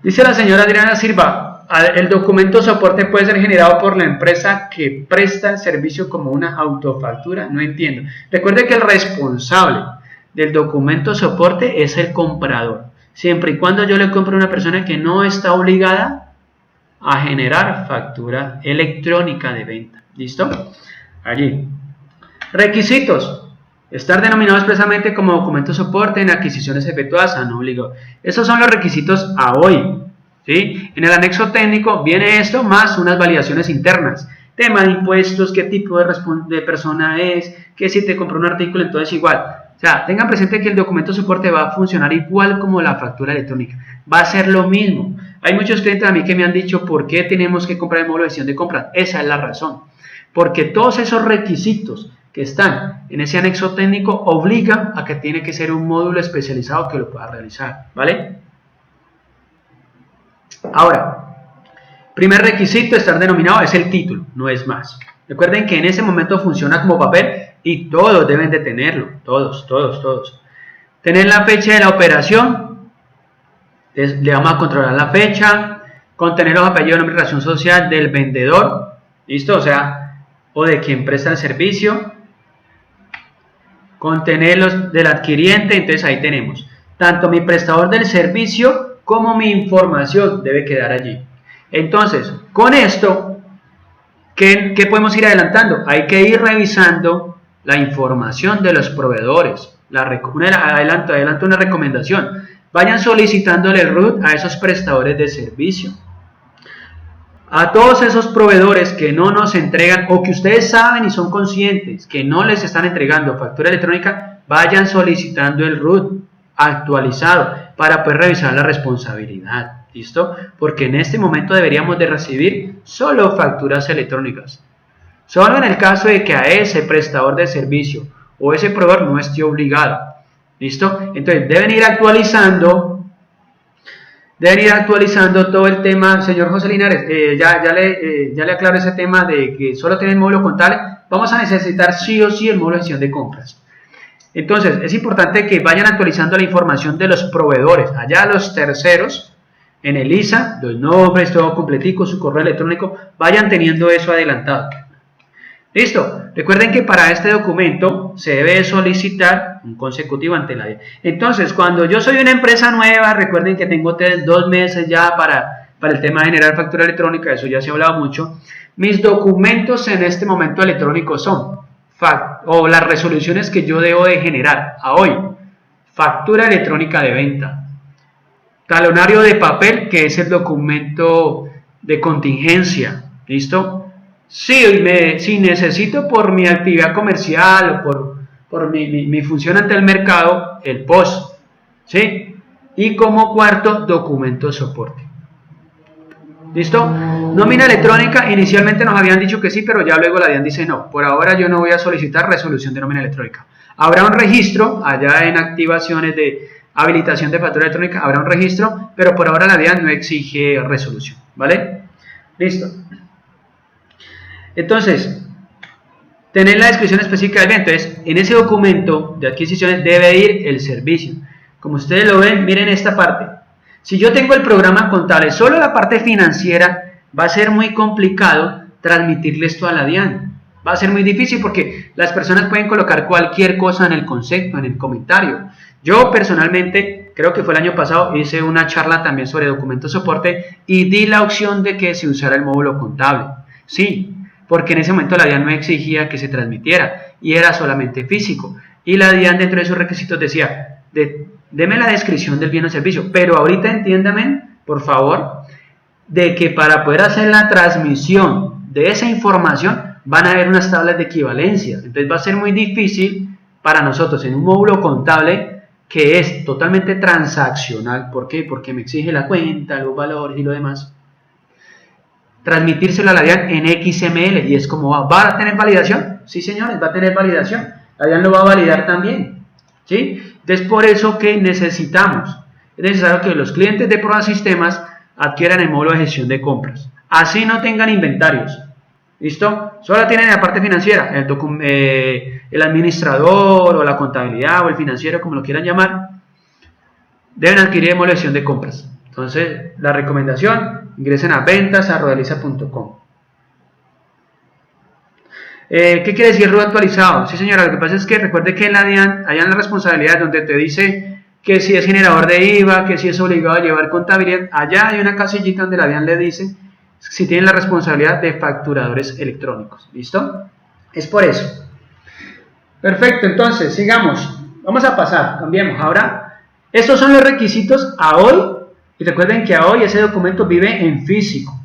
Dice la señora Adriana Silva, el documento soporte puede ser generado por la empresa que presta el servicio como una autofactura. No entiendo. Recuerde que el responsable del documento soporte es el comprador. Siempre y cuando yo le compro a una persona que no está obligada a generar factura electrónica de venta. ¿Listo? Allí. Requisitos. Estar denominado expresamente como documento soporte en adquisiciones efectuadas a no obligado. Esos son los requisitos a hoy. ¿Sí? En el anexo técnico viene esto más unas validaciones internas. Tema de impuestos, qué tipo de persona es, que si te compró un artículo, entonces igual. O sea, tengan presente que el documento soporte va a funcionar igual como la factura electrónica. Va a ser lo mismo. Hay muchos clientes a mí que me han dicho por qué tenemos que comprar el módulo de gestión de compras. Esa es la razón. Porque todos esos requisitos que están en ese anexo técnico obligan a que tiene que ser un módulo especializado que lo pueda realizar, ¿vale? Ahora, primer requisito de estar denominado es el título, no es más. Recuerden que en ese momento funciona como papel y todos deben de tenerlo, todos. Tener la fecha de la operación, le vamos a controlar la fecha, contener los apellidos, nombre y razón social del vendedor, ¿listo? O sea, o de quien presta el servicio, contener los del adquiriente, entonces ahí tenemos tanto mi prestador del servicio como mi información debe quedar allí. Entonces, con esto, ¿qué podemos ir adelantando? Hay que ir revisando la información de los proveedores. Adelanto una recomendación. Vayan solicitándole el RUT a esos prestadores de servicio. A todos esos proveedores que no nos entregan o que ustedes saben y son conscientes que no les están entregando factura electrónica, vayan solicitando el RUT actualizado para poder revisar la responsabilidad. ¿Listo? Porque en este momento deberíamos de recibir solo facturas electrónicas. Solo en el caso de que a ese prestador de servicio o ese proveedor no esté obligado. ¿Listo? Entonces deben ir actualizando todo el tema. Señor José Linares, ya le aclaro ese tema de que solo tiene el módulo contable. Vamos a necesitar sí o sí el módulo de gestión de compras. Entonces es importante que vayan actualizando la información de los proveedores, allá los terceros, en el ISA, los nombres, todo completico, su correo electrónico, vayan teniendo eso adelantado. Listo, recuerden que para este documento se debe solicitar un consecutivo ante la DIAN. Entonces, cuando yo soy una empresa nueva, recuerden que tengo 2 meses ya para el tema de generar factura electrónica, eso ya se ha hablado mucho. Mis documentos en este momento electrónicos son, las resoluciones que yo debo de generar a hoy, factura electrónica de venta, talonario de papel, que es el documento de contingencia, ¿listo? Si necesito por mi actividad comercial o por mi función ante el mercado, el POS, ¿sí? Y como cuarto, documento de soporte. ¿Listo? Nómina electrónica, inicialmente nos habían dicho que sí, pero ya luego la DIAN dice no. Por ahora yo no voy a solicitar resolución de nómina electrónica. Habrá un registro, allá en activaciones de habilitación de factura electrónica, habrá un registro, pero por ahora la DIAN no exige resolución, ¿vale? Listo. Entonces, tener la descripción específica del bien. Entonces, en ese documento de adquisiciones debe ir el servicio. Como ustedes lo ven, miren esta parte. Si yo tengo el programa contable, solo la parte financiera, va a ser muy complicado transmitirle esto a la DIAN. Va a ser muy difícil porque las personas pueden colocar cualquier cosa en el concepto, en el comentario. Yo personalmente, creo que fue el año pasado, hice una charla también sobre documento soporte y di la opción de que se usara el módulo contable. Sí, porque en ese momento la DIAN no exigía que se transmitiera y era solamente físico. Y la DIAN dentro de sus requisitos decía, deme la descripción del bien o servicio, pero ahorita entiéndame, por favor, de que para poder hacer la transmisión de esa información van a haber unas tablas de equivalencia. Entonces va a ser muy difícil para nosotros en un módulo contable que es totalmente transaccional. ¿Por qué? Porque me exige la cuenta, los valores y lo demás. Transmitírselo a la DIAN en XML y es como va. ¿Va a tener validación? Sí, señores, va a tener validación. La DIAN lo va a validar también. ¿Sí? Entonces, por eso que necesitamos, es necesario que los clientes de ProdaSistemas adquieran el módulo de gestión de compras. Así no tengan inventarios. ¿Listo? Solo tienen la parte financiera, el administrador o la contabilidad o el financiero, como lo quieran llamar, deben adquirir el módulo de gestión de compras. Entonces, la recomendación, ingresen a ventas@rodaliza.com. ¿Qué quiere decir RUT actualizado? Sí, señora, lo que pasa es que recuerde que en la DIAN, allá en la responsabilidad donde te dice que si es generador de IVA, que si es obligado a llevar contabilidad, allá hay una casillita donde la DIAN le dice si tienen la responsabilidad de facturadores electrónicos. ¿Listo? Es por eso. Perfecto, entonces, sigamos. Vamos a pasar, cambiemos. Ahora, estos son los requisitos a hoy. Y recuerden que a hoy ese documento vive en físico.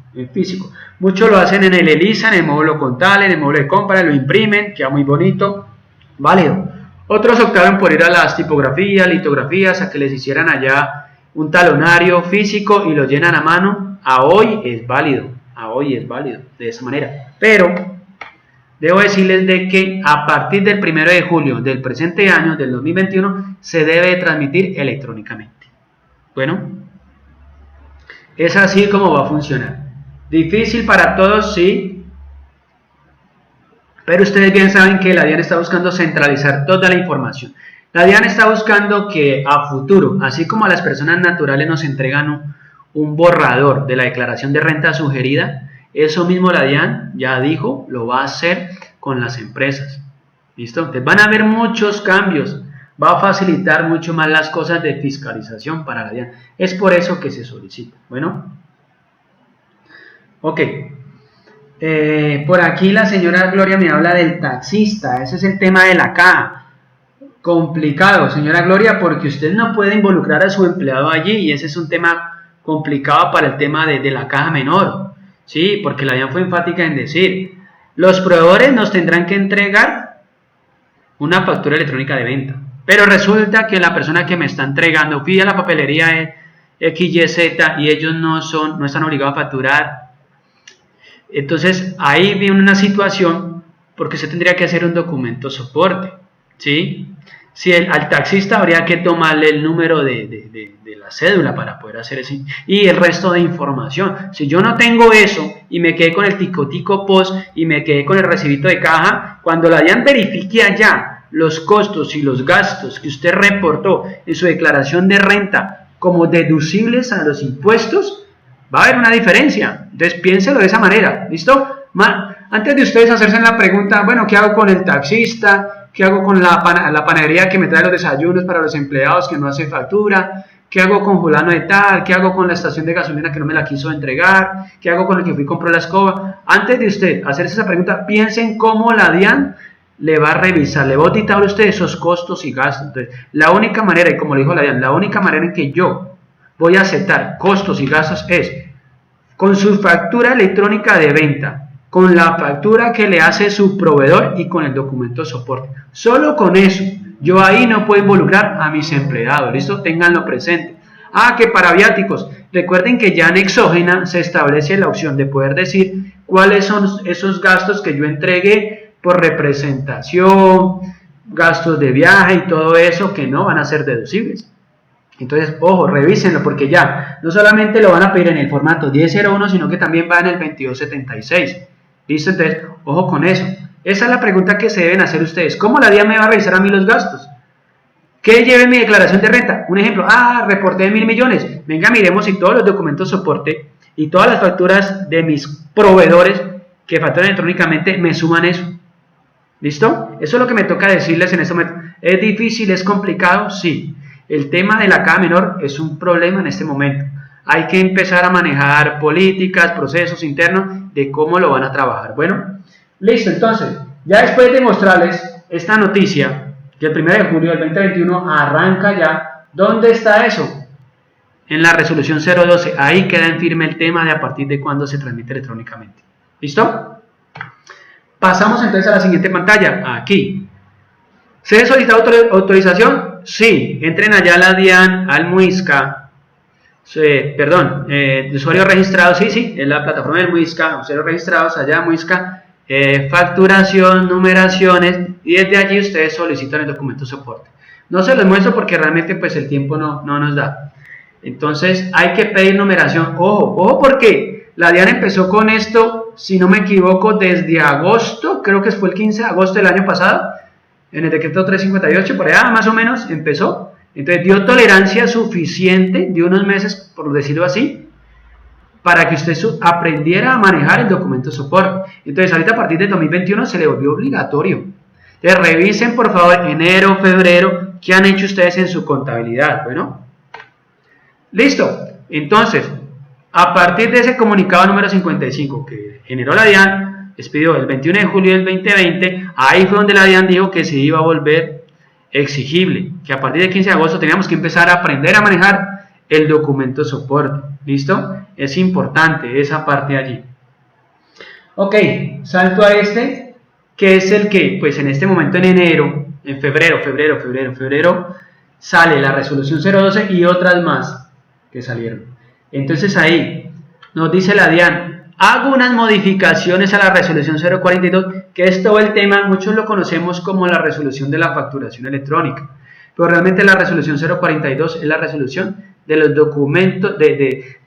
Muchos lo hacen en el ELISA, en el módulo contable, en el módulo de compra, lo imprimen, queda muy bonito, válido. Otros optaron por ir a las tipografías, litografías, a que les hicieran allá un talonario físico y lo llenan a mano. A hoy es válido de esa manera. Pero debo decirles de que a partir del 1 de julio del presente año, del 2021, se debe transmitir electrónicamente. Bueno, es así como va a funcionar. Difícil para todos, sí. Pero ustedes bien saben que la DIAN está buscando centralizar toda la información. La DIAN está buscando que a futuro, así como a las personas naturales nos entregan un borrador de la declaración de renta sugerida, eso mismo la DIAN ya dijo, lo va a hacer con las empresas. ¿Listo? Entonces van a haber muchos cambios. Va a facilitar mucho más las cosas de fiscalización para la DIAN. Es por eso que se solicita. Bueno. Ok. Por aquí la señora Gloria me habla del taxista. Ese es el tema de la caja. Complicado, señora Gloria, porque usted no puede involucrar a su empleado allí y ese es un tema complicado para el tema de la caja menor. Sí, porque la DIAN fue enfática en decir, los proveedores nos tendrán que entregar una factura electrónica de venta. Pero resulta que la persona que me está entregando pide a la papelería XYZ y ellos no están obligados a facturar. Entonces ahí viene una situación porque se tendría que hacer un documento soporte. ¿Sí? Si al taxista habría que tomarle el número de la cédula para poder hacer eso y el resto de información. Si yo no tengo eso y me quedé con el tico post y me quedé con el recibito de caja, cuando la DIAN verifique allá los costos y los gastos que usted reportó en su declaración de renta como deducibles a los impuestos, va a haber una diferencia. Entonces piénselo de esa manera, ¿listo? Antes de ustedes hacerse la pregunta, bueno, ¿qué hago con el taxista? ¿Qué hago con la panadería que me trae los desayunos para los empleados que no hace factura? ¿Qué hago con fulano de tal? ¿Qué hago con la estación de gasolina que no me la quiso entregar? ¿Qué hago con el que fui y compró la escoba? Antes de usted hacerse esa pregunta, piensen cómo la DIAN le va a revisar, le va a auditar a usted esos costos y gastos. Entonces, la única manera, y como le dijo la DIAN, la única manera en que yo voy a aceptar costos y gastos es con su factura electrónica de venta, con la factura que le hace su proveedor y con el documento de soporte. Solo con eso, yo ahí no puedo involucrar a mis empleados, ¿listo? Ténganlo presente. Que para viáticos, recuerden que ya en Exógena se establece la opción de poder decir cuáles son esos gastos que yo entregué por representación, gastos de viaje y todo eso que no van a ser deducibles. Entonces, ojo, revísenlo porque ya no solamente lo van a pedir en el formato 1001, sino que también va en el 2276. ¿Listo? Entonces, ojo con eso. Esa es la pregunta que se deben hacer ustedes. ¿Cómo la DIAN me va a revisar a mí los gastos? ¿Qué lleve en mi declaración de renta? Un ejemplo, reporté de 1.000 millones. Venga, miremos si todos los documentos soporte y todas las facturas de mis proveedores que facturan electrónicamente me suman eso. ¿Listo? Eso es lo que me toca decirles en este momento. ¿Es difícil? ¿Es complicado? Sí. El tema de la caja menor es un problema en este momento. Hay que empezar a manejar políticas, procesos internos de cómo lo van a trabajar. Bueno, listo. Entonces, ya después de mostrarles esta noticia, que el 1 de julio del 2021 arranca ya, ¿dónde está eso? En la resolución 012. Ahí queda en firme el tema de a partir de cuándo se transmite electrónicamente. ¿Listo? Pasamos entonces a la siguiente pantalla, aquí. ¿Se ha solicitado autorización? Sí, entren allá a la DIAN, al Muisca, usuarios registrados, sí, es la plataforma del Muisca, usuarios registrados, allá Muisca, facturación, numeraciones, y desde allí ustedes solicitan el documento soporte. No se los muestro porque realmente pues el tiempo no nos da. Entonces hay que pedir numeración, ojo porque la DIAN empezó con esto, si no me equivoco, desde agosto, creo que fue el 15 de agosto del año pasado, en el decreto 358, por allá más o menos empezó. Entonces dio tolerancia suficiente de unos meses, por decirlo así, para que usted aprendiera a manejar el documento soporte. Entonces ahorita a partir de 2021 se le volvió obligatorio. Entonces revisen por favor enero, febrero, qué han hecho ustedes en su contabilidad. Bueno, listo. Entonces, a partir de ese comunicado número 55 que generó la DIAN, expidió el 21 de julio del 2020, ahí fue donde la DIAN dijo que se iba a volver exigible, que a partir del 15 de agosto teníamos que empezar a aprender a manejar el documento soporte. ¿Listo? Es importante esa parte allí. Ok, salto a este, que es el que, pues en este momento en enero, en febrero, sale la resolución 012 y otras más que salieron. Entonces ahí nos dice la DIAN, hago unas modificaciones a la resolución 042, que es todo el tema, muchos lo conocemos como la resolución de la facturación electrónica, pero realmente la resolución 042 es la resolución de los documentos,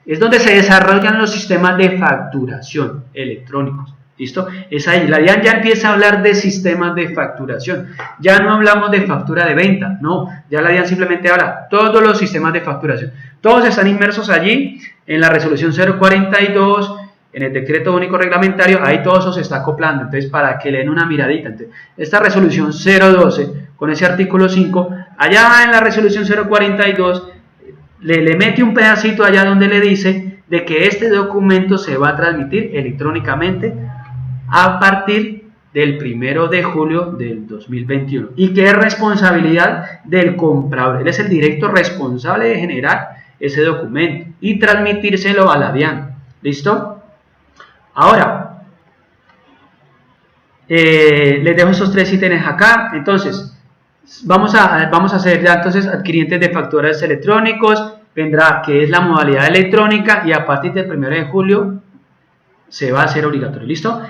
es donde se desarrollan los sistemas de facturación electrónicos. ¿Listo? Es ahí, la DIAN ya empieza a hablar de sistemas de facturación, ya no hablamos de factura de venta, no, ya la DIAN simplemente habla todos los sistemas de facturación, todos están inmersos allí en la resolución 042, en el decreto único reglamentario, ahí todo eso se está acoplando. Entonces para que le den una miradita, entonces, esta resolución 012 con ese artículo 5, allá en la resolución 042 le mete un pedacito allá donde le dice de que este documento se va a transmitir electrónicamente a partir del 1 de julio del 2021 y que es responsabilidad del comprador. Él es el directo responsable de generar ese documento y transmitírselo a la DIAN. ¿Listo? Ahora, les dejo esos tres ítems acá. Entonces, vamos a hacer ya entonces adquirientes de facturas electrónicos. Vendrá que es la modalidad electrónica y a partir del 1 de julio se va a hacer obligatorio. ¿Listo?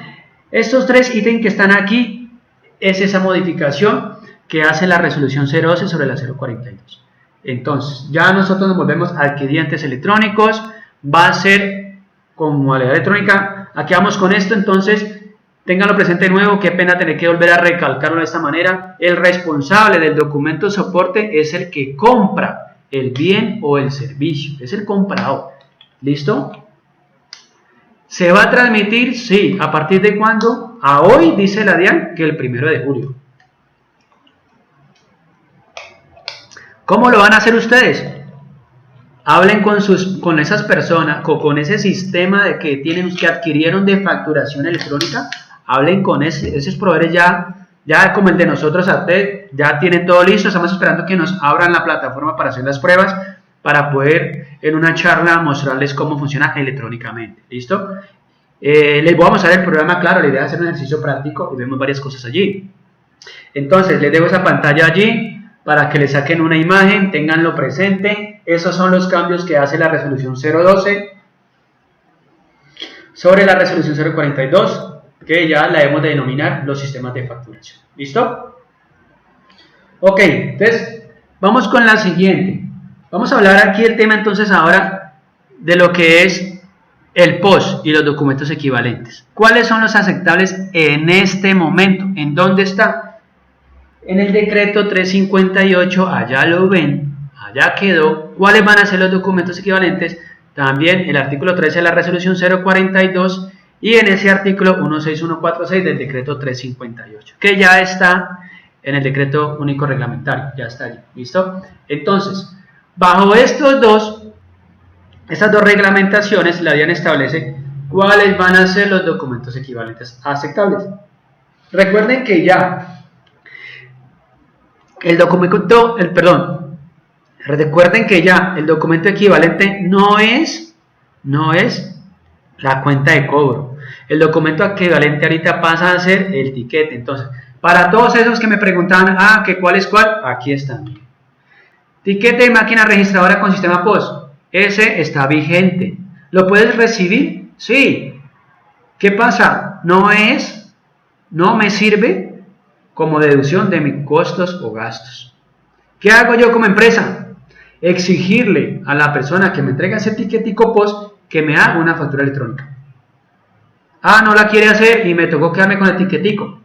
Estos tres ítems que están aquí es esa modificación que hace la resolución 012 sobre la 042. Entonces, ya nosotros nos volvemos adquirientes electrónicos. Va a ser con modalidad electrónica. Aquí vamos con esto, entonces ténganlo presente de nuevo, qué pena tener que volver a recalcarlo de esta manera. El responsable del documento soporte es el que compra el bien o el servicio, es el comprador. ¿Listo? ¿Se va a transmitir? Sí. ¿A partir de cuándo? A hoy, dice la DIAN, que el 1 de julio. ¿Cómo lo van a hacer ustedes? Hablen con esas personas, con ese sistema de que adquirieron de facturación electrónica. Hablen con esos proveedores ya como el de nosotros, ya tienen todo listo. Estamos esperando que nos abran la plataforma para hacer las pruebas, para poder en una charla mostrarles cómo funciona electrónicamente. ¿Listo? Les voy a mostrar el programa, claro, la idea es hacer un ejercicio práctico y vemos varias cosas allí. Entonces, les dejo esa pantalla allí para que le saquen una imagen, tenganlo presente. Esos son los cambios que hace la resolución 012 sobre la resolución 042, que ya la hemos de denominar los sistemas de facturación. ¿Listo? Ok, entonces vamos con la siguiente. Vamos a hablar aquí el tema entonces ahora de lo que es el POS y los documentos equivalentes. ¿Cuáles son los aceptables en este momento? ¿En dónde está? En el decreto 358, allá lo ven, allá quedó. ¿Cuáles van a ser los documentos equivalentes? También el artículo 13 de la resolución 042 y en ese artículo 16146 del decreto 358, que ya está en el decreto único reglamentario, ya está allí. ¿Listo? Entonces, bajo estas dos reglamentaciones, la DIAN establece cuáles van a ser los documentos equivalentes aceptables. Recuerden que ya recuerden que ya el documento equivalente no es la cuenta de cobro. El documento equivalente ahorita pasa a ser el tiquete. Entonces, para todos esos que me preguntaban, que cuál es cuál, aquí está. Tiquete de máquina registradora con sistema POS. Ese está vigente. ¿Lo puedes recibir? Sí. ¿Qué pasa? No me sirve como deducción de mis costos o gastos. ¿Qué hago yo como empresa? Exigirle a la persona que me entrega ese tiquetico POS que me haga una factura electrónica. No la quiere hacer y me tocó quedarme con el tiquetico.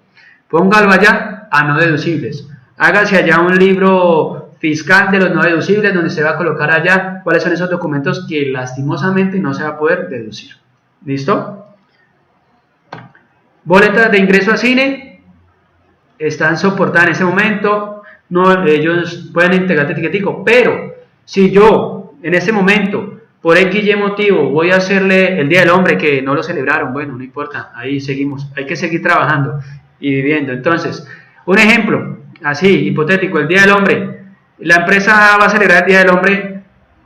Póngalo allá a no deducibles. Hágase allá un libro fiscal de los no deducibles donde se va a colocar allá cuáles son esos documentos que lastimosamente no se va a poder deducir. ¿Listo? Boletas de ingreso a cine están soportadas en ese momento. No, ellos pueden entregar el tiquetico, pero si yo en ese momento por X motivo voy a hacerle el Día del Hombre que no lo celebraron, bueno, no importa, ahí seguimos, hay que seguir trabajando y viviendo. Entonces, un ejemplo así hipotético, el Día del Hombre, la empresa va a celebrar el Día del Hombre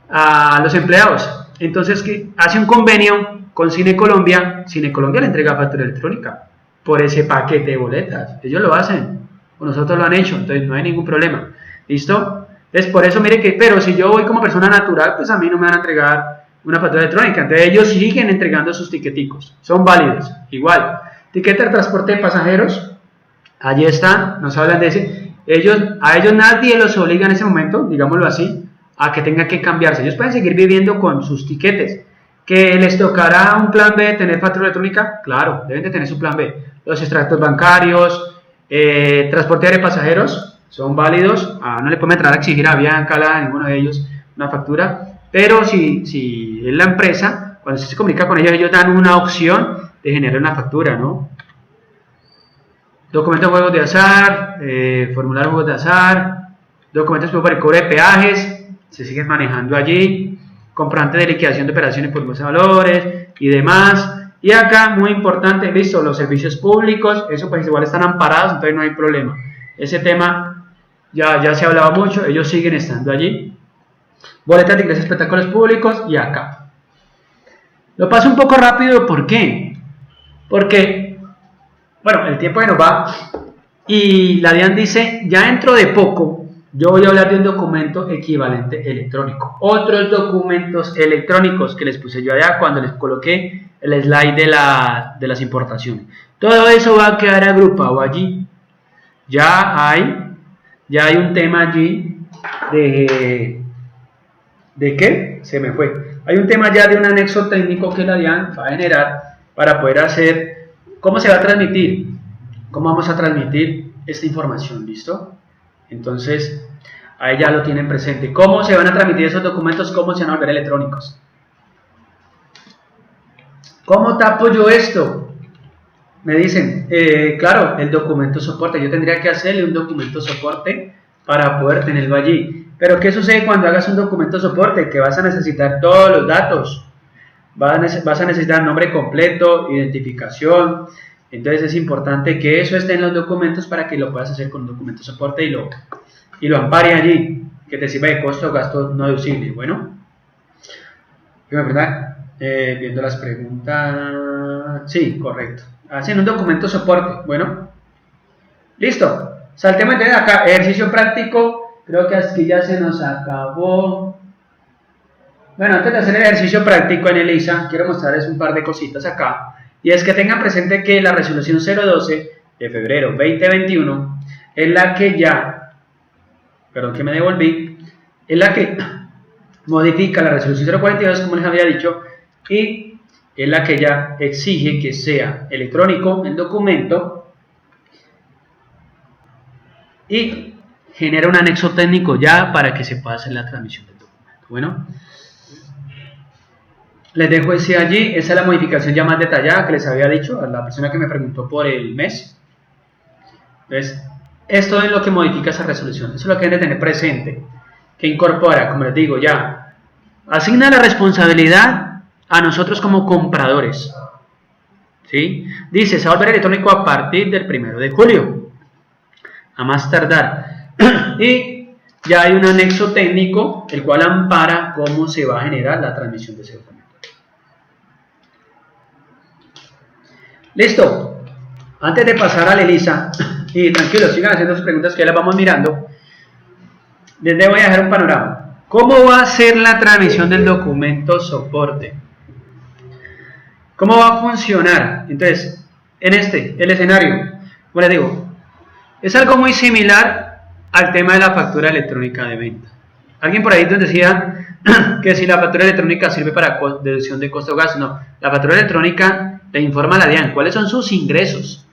a los empleados, entonces hace un convenio con Cine Colombia le entrega factura electrónica por ese paquete de boletas, ellos lo hacen, o nosotros lo han hecho, entonces no hay ningún problema. ¿Listo? Entonces, por eso, mire que, pero si yo voy como persona natural, pues a mí no me van a entregar una factura electrónica. Entonces, ellos siguen entregando sus tiqueticos. Son válidos. Igual. Tiquete de transporte de pasajeros. Allí están. Nos hablan de ese. A ellos nadie los obliga en ese momento, digámoslo así, a que tengan que cambiarse. Ellos pueden seguir viviendo con sus tiquetes. ¿Que les tocará un plan B de tener factura electrónica? Claro, deben de tener su plan B. Los extractos bancarios, transporte de pasajeros, son válidos, no le podemos entrar a exigir a Bianca, a ninguno de ellos una factura, pero si es la empresa, cuando se comunica con ellos dan una opción de generar una factura, ¿no? Documentos de juegos de azar, formulario de juegos de azar, documentos para el cobro de peajes, se siguen manejando allí, comprobante de liquidación de operaciones por bolsa de valores y demás. Y acá, muy importante, listo, los servicios públicos, eso pues igual están amparados, entonces no hay problema. Ese tema ya se hablaba mucho, ellos siguen estando allí. Boletas de ingresos a espectáculos públicos y acá. Lo paso un poco rápido, ¿por qué? Porque, bueno, el tiempo que nos va y la DIAN dice, ya dentro de poco, yo voy a hablar de un documento equivalente electrónico. Otros documentos electrónicos que les puse yo allá cuando les coloqué el slide de las importaciones. Todo eso va a quedar agrupado allí. Ya hay un tema allí ¿de qué? Se me fue. Hay un tema ya de un anexo técnico que la DIAN va a generar para poder hacer, ¿cómo se va a transmitir? ¿Cómo vamos a transmitir esta información? ¿Listo? Entonces, ahí ya lo tienen presente. ¿Cómo se van a transmitir esos documentos? ¿Cómo se van a volver electrónicos? ¿Cómo tapo yo esto? Me dicen, claro, el documento soporte. Yo tendría que hacerle un documento soporte para poder tenerlo allí. Pero ¿qué sucede cuando hagas un documento soporte? Que vas a necesitar todos los datos. Vas a necesitar nombre completo, identificación. Entonces es importante que eso esté en los documentos para que lo puedas hacer con un documento soporte y lo ampare allí, que te sirva de costo o gasto no deducible. Bueno, viendo las preguntas, sí, correcto. Hacen un documento soporte. Bueno, listo. Saltemos entonces acá, ejercicio práctico. Creo que aquí ya se nos acabó. Bueno, antes de hacer el ejercicio práctico en ELISA, quiero mostrarles un par de cositas acá. Y es que tengan presente que la resolución 012 de febrero 2021 es la que ya, perdón que me devolví, es la que modifica la resolución 042, como les había dicho, y es la que ya exige que sea electrónico el documento y genera un anexo técnico ya para que se pueda hacer la transmisión del documento. Bueno, les dejo ese allí. Esa es la modificación ya más detallada que les había dicho a la persona que me preguntó por el mes. Entonces, esto es lo que modifica esa resolución. Eso es lo que deben de tener presente. Que incorpora, como les digo, ya asigna la responsabilidad a nosotros como compradores. ¿Sí? Dice, se va a volver electrónico a partir del 1 de julio. A más tardar. Y ya hay un anexo técnico, el cual ampara cómo se va a generar la transmisión de ese documento. Listo. Antes de pasar a la ELISA, y tranquilos, sigan haciendo sus preguntas que ya las vamos mirando, les voy a dejar un panorama. ¿Cómo va a ser la transmisión del documento soporte? ¿Cómo va a funcionar? Entonces, el escenario, como les digo, es algo muy similar al tema de la factura electrónica de venta. Alguien por ahí nos decía que si la factura electrónica sirve para deducción de costo o gasto. No, la factura electrónica le informa a la DIAN cuáles son sus ingresos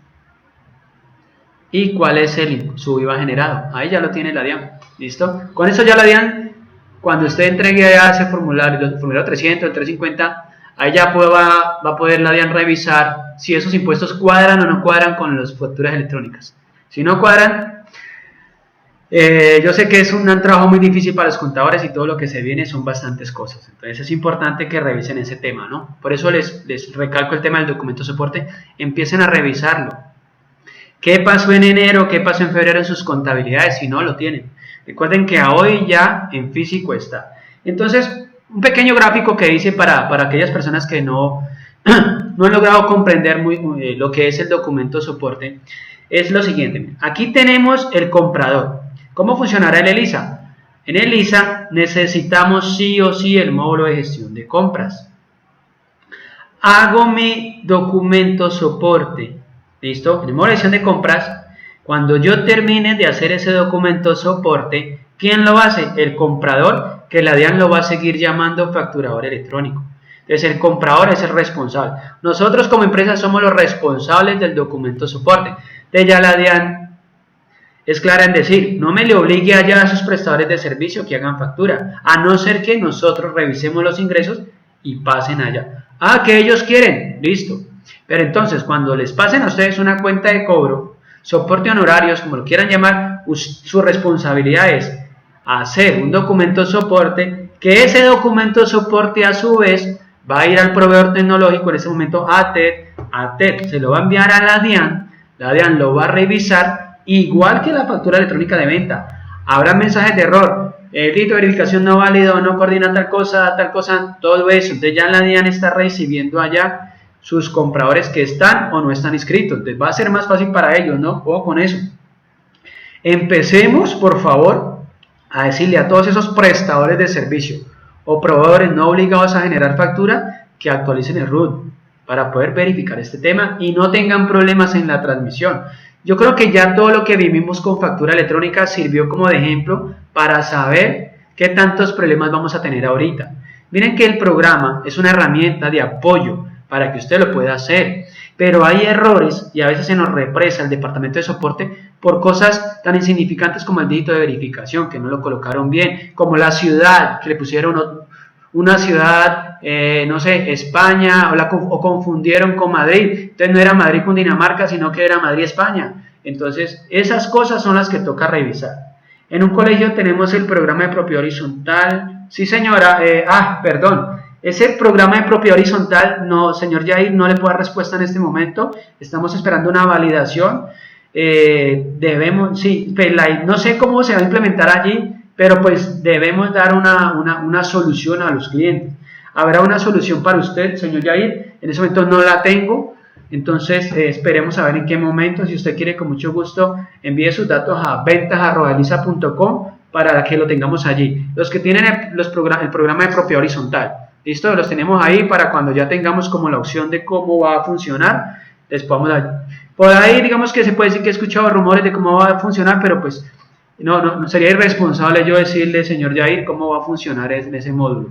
y cuál es su IVA generado. Ahí ya lo tiene la DIAN. ¿Listo? Con eso ya la DIAN, cuando usted entregue ya ese formulario, el formulario 300, el 350, ahí ya va a poder la DIAN revisar si esos impuestos cuadran o no cuadran con las facturas electrónicas. Si no cuadran, yo sé que es un trabajo muy difícil para los contadores y todo lo que se viene son bastantes cosas. Entonces es importante que revisen ese tema, ¿no? Por eso les recalco el tema del documento soporte. Empiecen a revisarlo. ¿Qué pasó en enero? ¿Qué pasó en febrero en sus contabilidades? Si no lo tienen. Recuerden que a hoy ya en físico está. Entonces, un pequeño gráfico que hice para aquellas personas que no han logrado comprender muy lo que es el documento soporte es lo siguiente. Aquí tenemos el comprador. ¿Cómo funcionará el ELISA? En el ELISA necesitamos sí o sí el módulo de gestión de compras. Hago mi documento soporte. ¿Listo? En el módulo de gestión de compras, cuando yo termine de hacer ese documento soporte, ¿quién lo hace? El comprador, que la DIAN lo va a seguir llamando facturador electrónico. Entonces el comprador es el responsable. Nosotros como empresa somos los responsables del documento soporte. Entonces ya la DIAN es clara en decir, no me le obligue allá a sus prestadores de servicio que hagan factura, a no ser que nosotros revisemos los ingresos y pasen allá. Ah, que ellos quieren, listo. Pero entonces cuando les pasen a ustedes una cuenta de cobro, soporte honorarios, como lo quieran llamar, su responsabilidad es hacer un documento soporte, que ese documento soporte a su vez va a ir al proveedor tecnológico, en ese momento a TED se lo va a enviar a la DIAN lo va a revisar, igual que la factura electrónica de venta. Habrá mensajes de error, el grito de verificación no válido, no coordina tal cosa, todo eso. Entonces ya la DIAN está recibiendo allá sus compradores que están o no están inscritos. Entonces va a ser más fácil para ellos, ¿no? Ojo con eso. Empecemos, por favor, a decirle a todos esos prestadores de servicio o proveedores no obligados a generar factura que actualicen el RUT para poder verificar este tema y no tengan problemas en la transmisión. Yo creo que ya todo lo que vivimos con factura electrónica sirvió como de ejemplo para saber qué tantos problemas vamos a tener ahorita. Miren que el programa es una herramienta de apoyo para que usted lo pueda hacer, pero hay errores y a veces se nos represa el departamento de soporte por cosas tan insignificantes como el dígito de verificación, que no lo colocaron bien, como la ciudad, que le pusieron una ciudad, no sé, España, o confundieron con Madrid. Entonces no era Madrid con Dinamarca, sino que era Madrid, España. Entonces esas cosas son las que toca revisar. En un colegio tenemos el programa de propiedad horizontal. Sí, señora, perdón. Ese programa de propiedad horizontal, no, señor Jair, no le puedo dar respuesta en este momento. Estamos esperando una validación. No sé cómo se va a implementar allí, pero pues debemos dar una solución a los clientes. Habrá una solución para usted, señor Jair. En ese momento no la tengo. Entonces esperemos a ver en qué momento. Si usted quiere, con mucho gusto, envíe sus datos a ventas@elisa.com para que lo tengamos allí. Los que tienen el programa de propiedad horizontal, ¿listo? Los tenemos ahí para cuando ya tengamos como la opción de cómo va a funcionar, les podamos dar. Por ahí digamos que se puede decir que he escuchado rumores de cómo va a funcionar, pero pues no sería irresponsable yo decirle, señor Jair, cómo va a funcionar en ese módulo.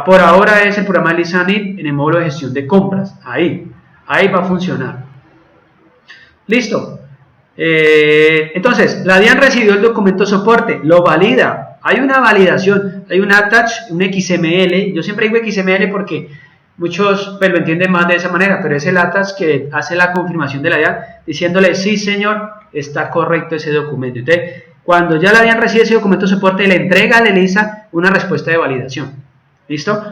Por ahora es el programa Lisanit en el módulo de gestión de compras. Ahí va a funcionar. Listo. Entonces, la DIAN recibió el documento soporte, lo valida. Hay una validación, hay un attach, un XML. Yo siempre digo XML porque muchos pues, lo entienden más de esa manera, pero es el attach que hace la confirmación de la DIAN diciéndole, sí, señor, está correcto ese documento. Entonces, cuando ya la DIAN recibe ese documento de soporte, le entrega a ELISA una respuesta de validación. ¿Listo?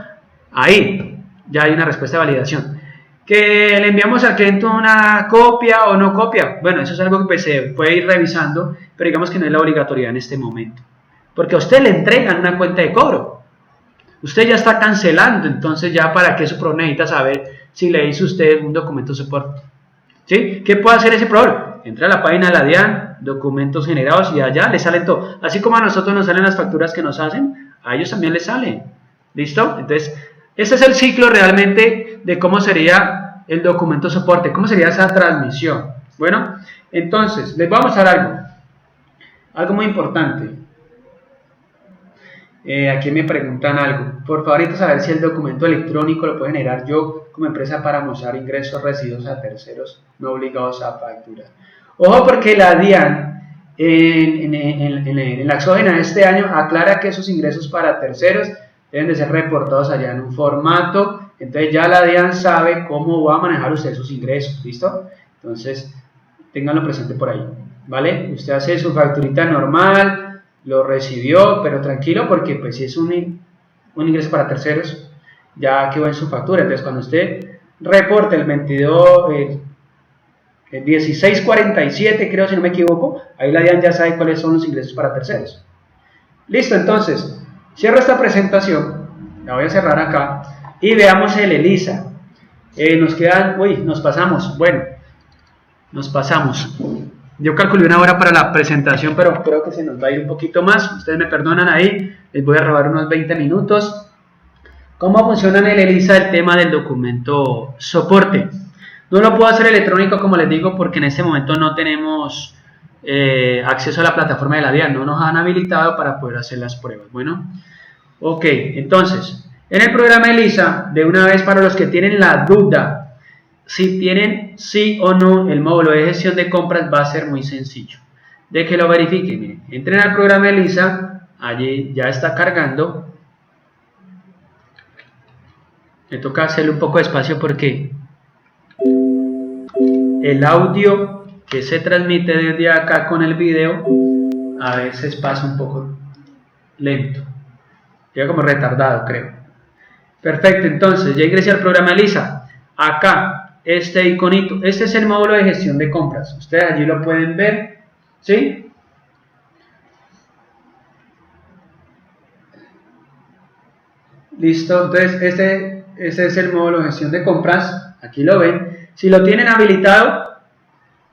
Ahí ya hay una respuesta de validación. Que le enviamos al cliente una copia o no copia. Bueno, eso es algo que pues, se puede ir revisando, pero digamos que no es la obligatoriedad en este momento. Porque a usted le entregan una cuenta de cobro. Usted ya está cancelando, entonces ya para qué su pro necesita saber si le hizo usted un documento de soporte. ¿Sí? ¿Qué puede hacer ese proveedor? Entra a la página de la DIAN, documentos generados y allá le salen todo. Así como a nosotros nos salen las facturas que nos hacen, a ellos también les salen. ¿Listo? Entonces, este es el ciclo realmente de cómo sería el documento soporte, cómo sería esa transmisión. Bueno, entonces, les voy a mostrar algo muy importante. Aquí me preguntan algo. Por favor, ahorita saber si el documento electrónico lo puedo generar yo como empresa para mostrar ingresos recibidos a terceros no obligados a facturar. Ojo, porque la DIAN en la exógena de este año aclara que esos ingresos para terceros deben de ser reportados allá en un formato. Entonces ya la DIAN sabe cómo va a manejar usted sus ingresos. ¿Listo? Entonces, ténganlo presente por ahí. ¿Vale? Usted hace su facturita normal, lo recibió, pero tranquilo porque pues si es un ingreso para terceros, ya quedó en su factura. Entonces cuando usted reporte el 22, el 1647, creo, si no me equivoco, ahí la DIAN ya sabe cuáles son los ingresos para terceros. Listo, entonces, cierro esta presentación, la voy a cerrar acá, y veamos el ELISA. Nos quedan, nos pasamos, nos pasamos. Yo calculé una hora para la presentación, pero creo que se nos va a ir un poquito más. Ustedes me perdonan ahí, les voy a robar unos 20 minutos. ¿Cómo funciona en el ELISA el tema del documento soporte? No lo puedo hacer electrónico, como les digo, porque en este momento no tenemos acceso a la plataforma de la DIAN. No nos han habilitado para poder hacer las pruebas. Bueno, ok, entonces, en el programa ELISA, de una vez para los que tienen la duda, si tienen sí o no el módulo de gestión de compras, va a ser muy sencillo de que lo verifiquen. Miren, entren al programa ELISA, allí ya está cargando. Me toca hacerle un poco de espacio porque el audio que se transmite desde acá con el video a veces pasa un poco lento, llega como retardado, creo. Perfecto, entonces ya ingresé al programa ELISA. Acá este iconito, este es el módulo de gestión de compras. Ustedes allí lo pueden ver, ¿sí? Listo, entonces este es el módulo de gestión de compras. Aquí lo ven. Si lo tienen habilitado,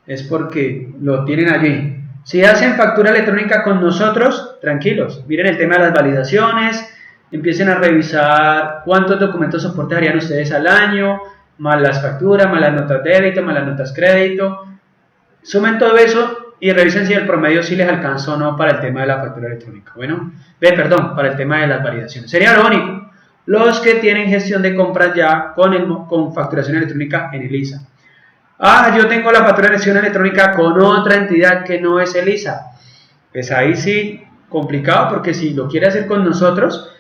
es porque lo tienen allí. Si hacen factura electrónica con nosotros, tranquilos. Miren el tema de las validaciones. Empiecen a revisar cuántos documentos soporte harían ustedes al año, más las facturas, más las notas débito, más las notas crédito. Sumen todo eso y revisen si el promedio sí les alcanza o no para el tema de la factura electrónica. Bueno, para el tema de las validaciones. Sería lo único. Los que tienen gestión de compras ya con facturación electrónica en ELISA. Yo tengo la factura de gestión electrónica con otra entidad que no es ELISA. Pues ahí sí, complicado, porque si lo quiere hacer con nosotros,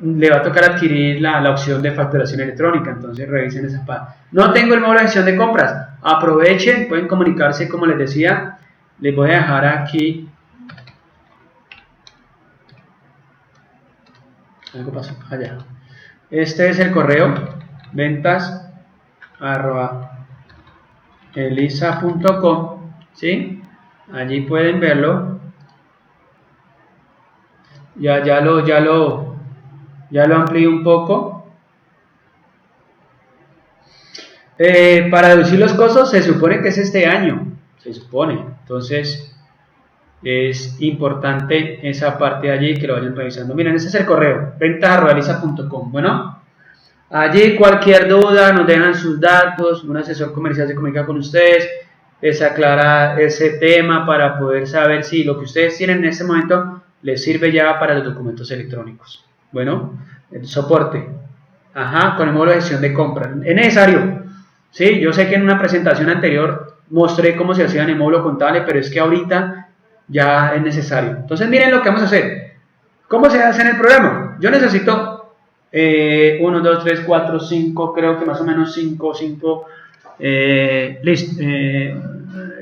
le va a tocar adquirir la opción de facturación electrónica. Entonces revisen esa parte. No tengo el módulo de gestión de compras. Aprovechen, pueden comunicarse, como les decía. Les voy a dejar aquí. Algo pasó allá. Este es el correo: ventas@elisa.com. ¿Sí? Allí pueden verlo. Ya lo amplío un poco. Para deducir los costos se supone que es este año, se supone. Entonces es importante esa parte de allí que lo vayan revisando. Miren, ese es el correo: ventas@elisa.com. Bueno, allí cualquier duda nos dejan sus datos, un asesor comercial se comunica con ustedes, les aclara ese tema para poder saber si lo que ustedes tienen en este momento les sirve ya para los documentos electrónicos. Bueno, el soporte, con el módulo de gestión de compras, es necesario. Sí, yo sé que en una presentación anterior mostré cómo se hacía en el módulo contable, pero es que ahorita ya es necesario. Entonces miren lo que vamos a hacer. ¿Cómo se hace en el programa? Yo necesito 1, 2, 3, 4, 5, creo que más o menos 5,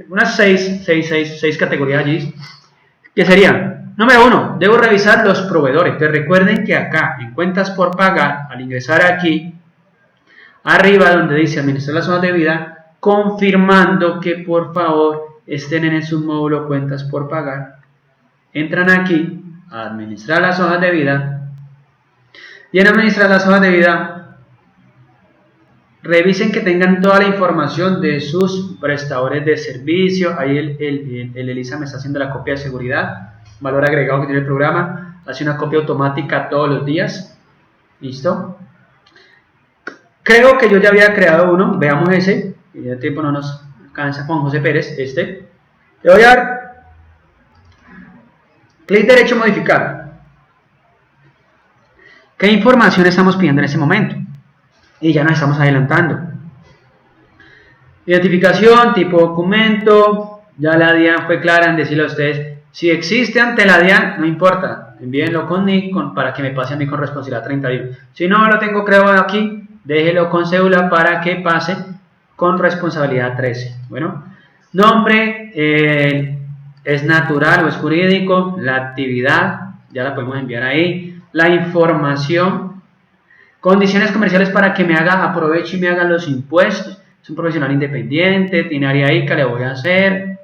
unas 6 categorías allí, que serían: número 1, debo revisar los proveedores. Te recuerden que acá en cuentas por pagar, al ingresar aquí arriba donde dice administrar las hojas de vida, confirmando que por favor estén en el submódulo cuentas por pagar, entran aquí a administrar las hojas de vida y en administrar las hojas de vida Revisen que tengan toda la información de sus prestadores de servicio. Ahí el ELISA me está haciendo la copia de seguridad, valor agregado que tiene el programa. Hace una copia automática todos los días. ¿Listo? Creo que yo ya había creado uno. Veamos ese. Que ya tiempo no nos alcanza. Juan José Pérez, este. Le voy a dar clic derecho, modificar. ¿Qué información estamos pidiendo en ese momento? Y ya nos estamos adelantando. Identificación, tipo documento. Ya la DIAN fue clara en decirle a ustedes, si existe ante la DIAN, no importa, envíenlo con NIC para que me pase a mí con responsabilidad 31. Si no lo tengo creado aquí, déjelo con cédula para que pase con responsabilidad 13. Bueno, nombre es natural o es jurídico, la actividad, ya la podemos enviar ahí, la información. Condiciones comerciales para que me haga, aproveche y me haga los impuestos. Es un profesional independiente, tiene área ICA, le voy a hacer.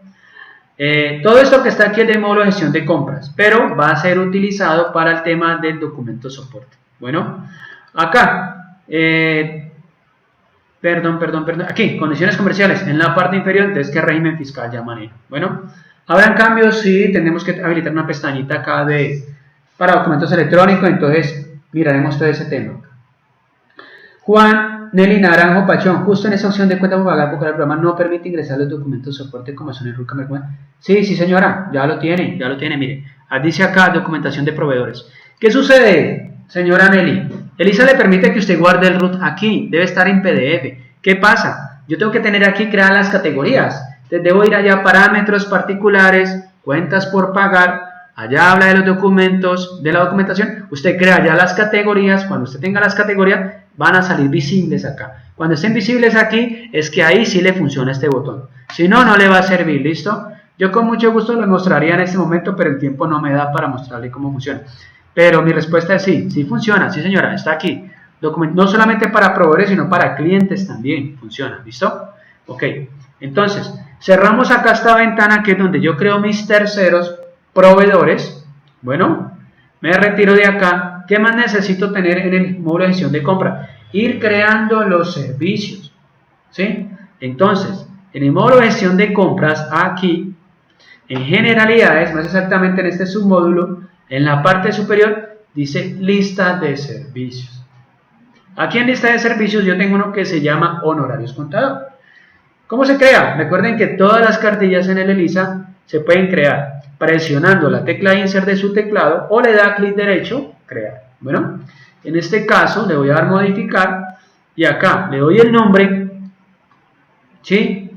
Todo esto que está aquí es del módulo de gestión de compras, pero va a ser utilizado para el tema del documento soporte. Bueno, acá, aquí, condiciones comerciales, en la parte inferior, entonces, ¿qué régimen fiscal ya manejo? Bueno, habrán cambios, sí, tenemos que habilitar una pestañita acá para documentos electrónicos, entonces miraremos todo ese tema. Juan Nelly Naranjo Pachón, justo en esa opción de cuenta por pagar porque el programa no permite ingresar los documentos de soporte como son el RUT. Sí, señora, ya lo tiene, mire. Dice acá documentación de proveedores. ¿Qué sucede, señora Nelly? ELISA le permite que usted guarde el RUT aquí, debe estar en PDF. ¿Qué pasa? Yo tengo que tener aquí creadas las categorías. Entonces debo ir allá a parámetros particulares, cuentas por pagar. Allá habla de los documentos, de la documentación. Usted crea ya las categorías. Cuando usted tenga las categorías, van a salir visibles acá. Cuando estén visibles aquí, es que ahí sí le funciona este botón. Si no, no le va a servir, ¿listo? Yo con mucho gusto lo mostraría en este momento, pero el tiempo no me da para mostrarle cómo funciona. Pero mi respuesta es sí, sí funciona, sí señora, está aquí. No solamente para proveedores, sino para clientes también funciona, ¿listo? Ok, entonces, cerramos acá esta ventana que es donde yo creo mis terceros proveedores. Bueno, me retiro de acá. ¿Qué más necesito tener en el módulo de gestión de compra? Ir creando los servicios, ¿sí? Entonces, en el módulo de gestión de compras, aquí, en generalidades, más exactamente en este submódulo, en la parte superior, dice lista de servicios. Aquí en lista de servicios yo tengo uno que se llama honorarios contador. ¿Cómo se crea? Recuerden que todas las cartillas en el ELISA se pueden crear presionando la tecla Insert de su teclado o le da clic derecho, crear. Bueno, en este caso le voy a dar modificar y acá le doy el nombre, ¿sí?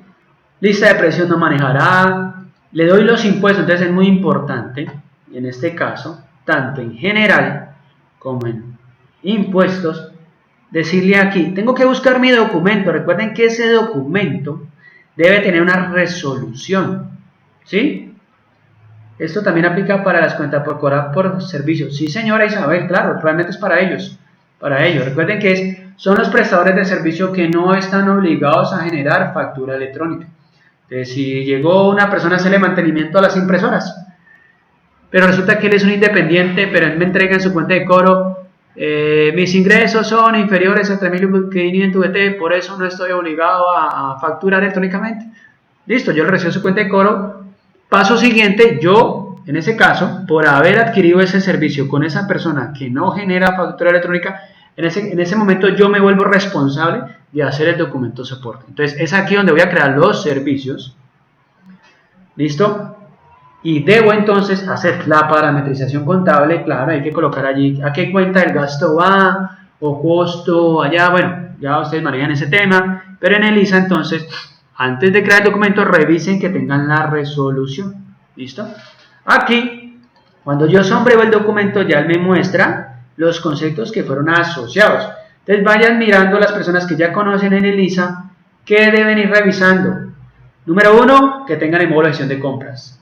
Lista de precios no manejará, le doy los impuestos, entonces es muy importante, en este caso, tanto en general como en impuestos, decirle aquí, tengo que buscar mi documento. Recuerden que ese documento debe tener una resolución, ¿sí? Esto también aplica para las cuentas por cobrar por servicio. Sí, señora Isabel, claro, realmente es para ellos. Para ellos. Recuerden que son los prestadores de servicio que no están obligados a generar factura electrónica. Entonces, si llegó una persona a hacerle mantenimiento a las impresoras, pero resulta que él es un independiente, pero él me entrega en su cuenta de cobro, mis ingresos son inferiores a 3.500 VT, por eso no estoy obligado a facturar electrónicamente. Listo, yo le recibo su cuenta de cobro. Paso siguiente, yo, en ese caso, por haber adquirido ese servicio con esa persona que no genera factura electrónica, en ese momento yo me vuelvo responsable de hacer el documento soporte. Entonces, es aquí donde voy a crear los servicios. ¿Listo? Y debo entonces hacer la parametrización contable. Claro, hay que colocar allí a qué cuenta el gasto va o costo allá. Bueno, ya ustedes manejan ese tema. Pero en ELISA, entonces, antes de crear el documento, revisen que tengan la resolución. ¿Listo? Aquí, cuando yo sombreo el documento, ya él me muestra los conceptos que fueron asociados. Entonces, vayan mirando las personas que ya conocen en ELISA, que deben ir revisando. Número 1, que tengan el módulo de gestión de compras.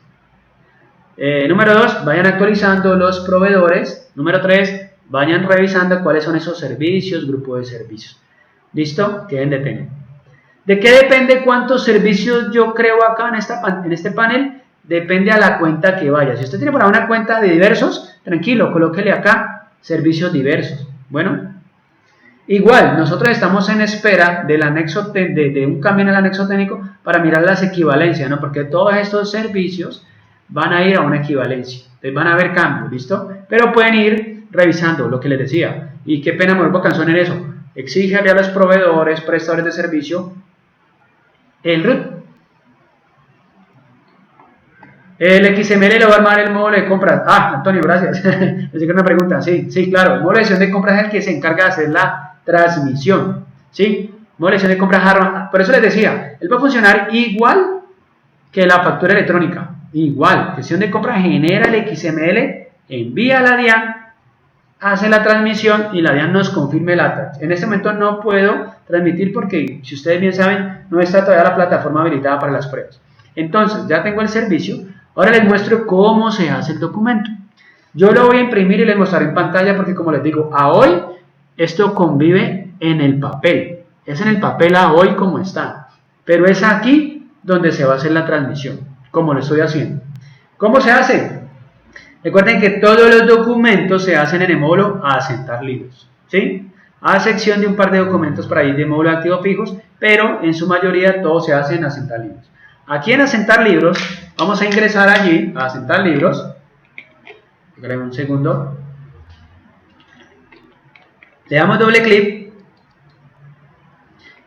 Número 2, vayan actualizando los proveedores. Número 3, vayan revisando cuáles son esos servicios, grupo de servicios. ¿Listo? Que deben de tener. ¿De qué depende cuántos servicios yo creo acá en este panel? Depende a la cuenta que vaya. Si usted tiene para una cuenta de diversos, tranquilo, colóquele acá servicios diversos. Bueno, Igual, nosotros estamos en espera del anexo de un cambio en el anexo técnico para mirar las equivalencias, ¿no? Porque todos estos servicios van a ir a una equivalencia. Entonces van a haber cambios, ¿listo? Pero pueden ir revisando lo que les decía. Y qué pena, me vuelvo cansón en eso. Exíjale a los proveedores, prestadores de servicio, el root. El XML lo va a armar el módulo de compras. Ah, Antonio, gracias. Así que una pregunta. Sí, claro. El módulo de gestión de compras es el que se encarga de hacer la transmisión, ¿sí? Módulo de gestión de compras. Por eso les decía, él va a funcionar igual que la factura electrónica. Igual. Gestión de compras genera el XML, envía a la DIAN, hace la transmisión y la DIAN nos confirme la transmisión. En este momento no puedo transmitir porque, si ustedes bien saben, no está todavía la plataforma habilitada para las pruebas. Entonces, ya tengo el servicio. Ahora les muestro cómo se hace el documento. Yo lo voy a imprimir y les mostraré en pantalla porque, como les digo, a hoy esto convive en el papel. Es en el papel a hoy como está. Pero es aquí donde se va a hacer la transmisión, como lo estoy haciendo. ¿Cómo se hace? Recuerden que todos los documentos se hacen en el módulo asentar libros, ¿sí? A excepción de un par de documentos por ahí de módulo de activos fijos, pero en su mayoría todo se hace en asentar libros. Aquí en asentar libros, vamos a ingresar allí a asentar libros. Esperen un segundo. Le damos doble clic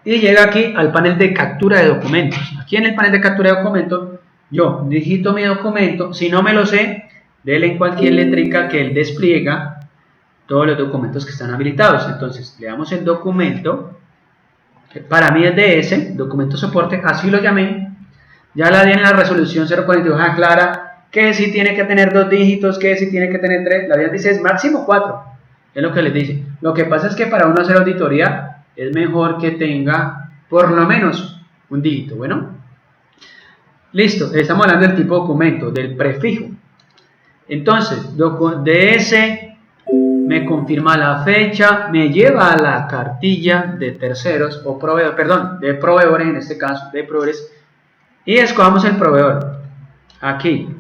y llega aquí al panel de captura de documentos. Aquí en el panel de captura de documentos, yo digito mi documento. Si no me lo sé, déle en cualquier letrica que él despliega todos los documentos que están habilitados. Entonces, le damos el documento. Para mí es de ese, documento soporte, así lo llamé. Ya la DIAN en la resolución 042 aclara que si tiene que tener 2 dígitos, que si tiene que tener 3. La DIAN dice es máximo 4. Es lo que les dice. Lo que pasa es que para uno hacer auditoría es mejor que tenga por lo menos un dígito. Bueno, listo. Estamos hablando del tipo de documento, del prefijo. Entonces, de ese me confirma la fecha, me lleva a la cartilla de terceros o proveedores, perdón, de proveedores en este caso, de proveedores. Y escogamos el proveedor. Aquí.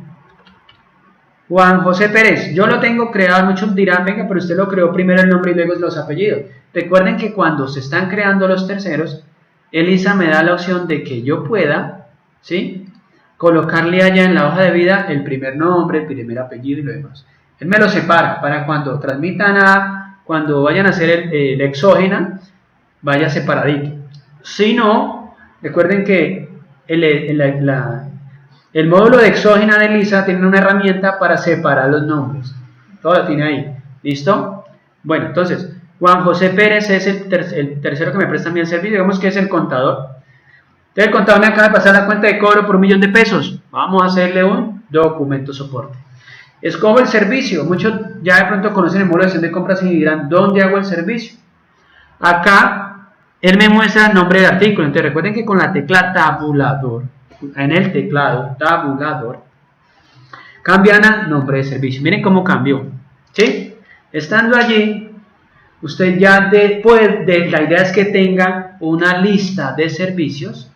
Juan José Pérez. Yo lo tengo creado. Muchos dirán, venga, pero usted lo creó primero el nombre y luego los apellidos. Recuerden que cuando se están creando los terceros, Elisa me da la opción de que yo pueda, ¿sí?, colocarle allá en la hoja de vida el primer nombre, el primer apellido y lo demás. Él me lo separa para cuando transmitan cuando vayan a hacer el exógena, vaya separadito. Si no, recuerden que el módulo de exógena de Elisa tiene una herramienta para separar los nombres. Todo lo tiene ahí. ¿Listo? Bueno, entonces, Juan José Pérez es el tercero que me presta a mí el servicio. Digamos que es el contador. Entonces, el contador me acaba de pasar la cuenta de cobro por $1.000.000 de pesos. Vamos a hacerle un documento soporte. Escojo el servicio. Muchos ya de pronto conocen el módulo de gestión de compras y dirán, ¿dónde hago el servicio? Acá él me muestra el nombre de artículo. Entonces recuerden que con la tecla tabulador, en el teclado tabulador, cambian a nombre de servicio. Miren cómo cambió, ¿sí? Estando allí, usted ya después la idea es que tenga una lista de servicios.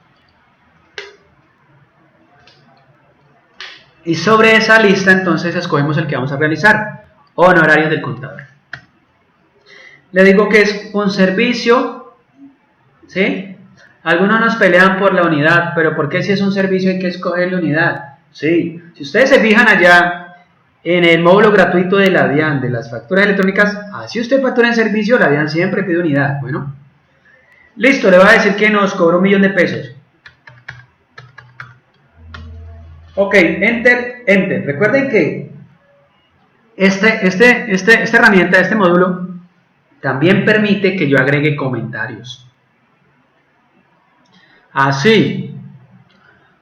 Y sobre esa lista entonces escogemos el que vamos a realizar. Honorarios del contador. Le digo que es un servicio, ¿sí? Algunos nos pelean por la unidad, pero ¿por qué si es un servicio hay que escoger la unidad? Sí, si ustedes se fijan allá en el módulo gratuito de la DIAN, de las facturas electrónicas, así usted factura en servicio, la DIAN siempre pide unidad. Bueno, listo, le va a decir que nos cobró $1.000.000 de pesos. Ok, enter, enter. Recuerden que esta herramienta, este módulo, también permite que yo agregue comentarios. Así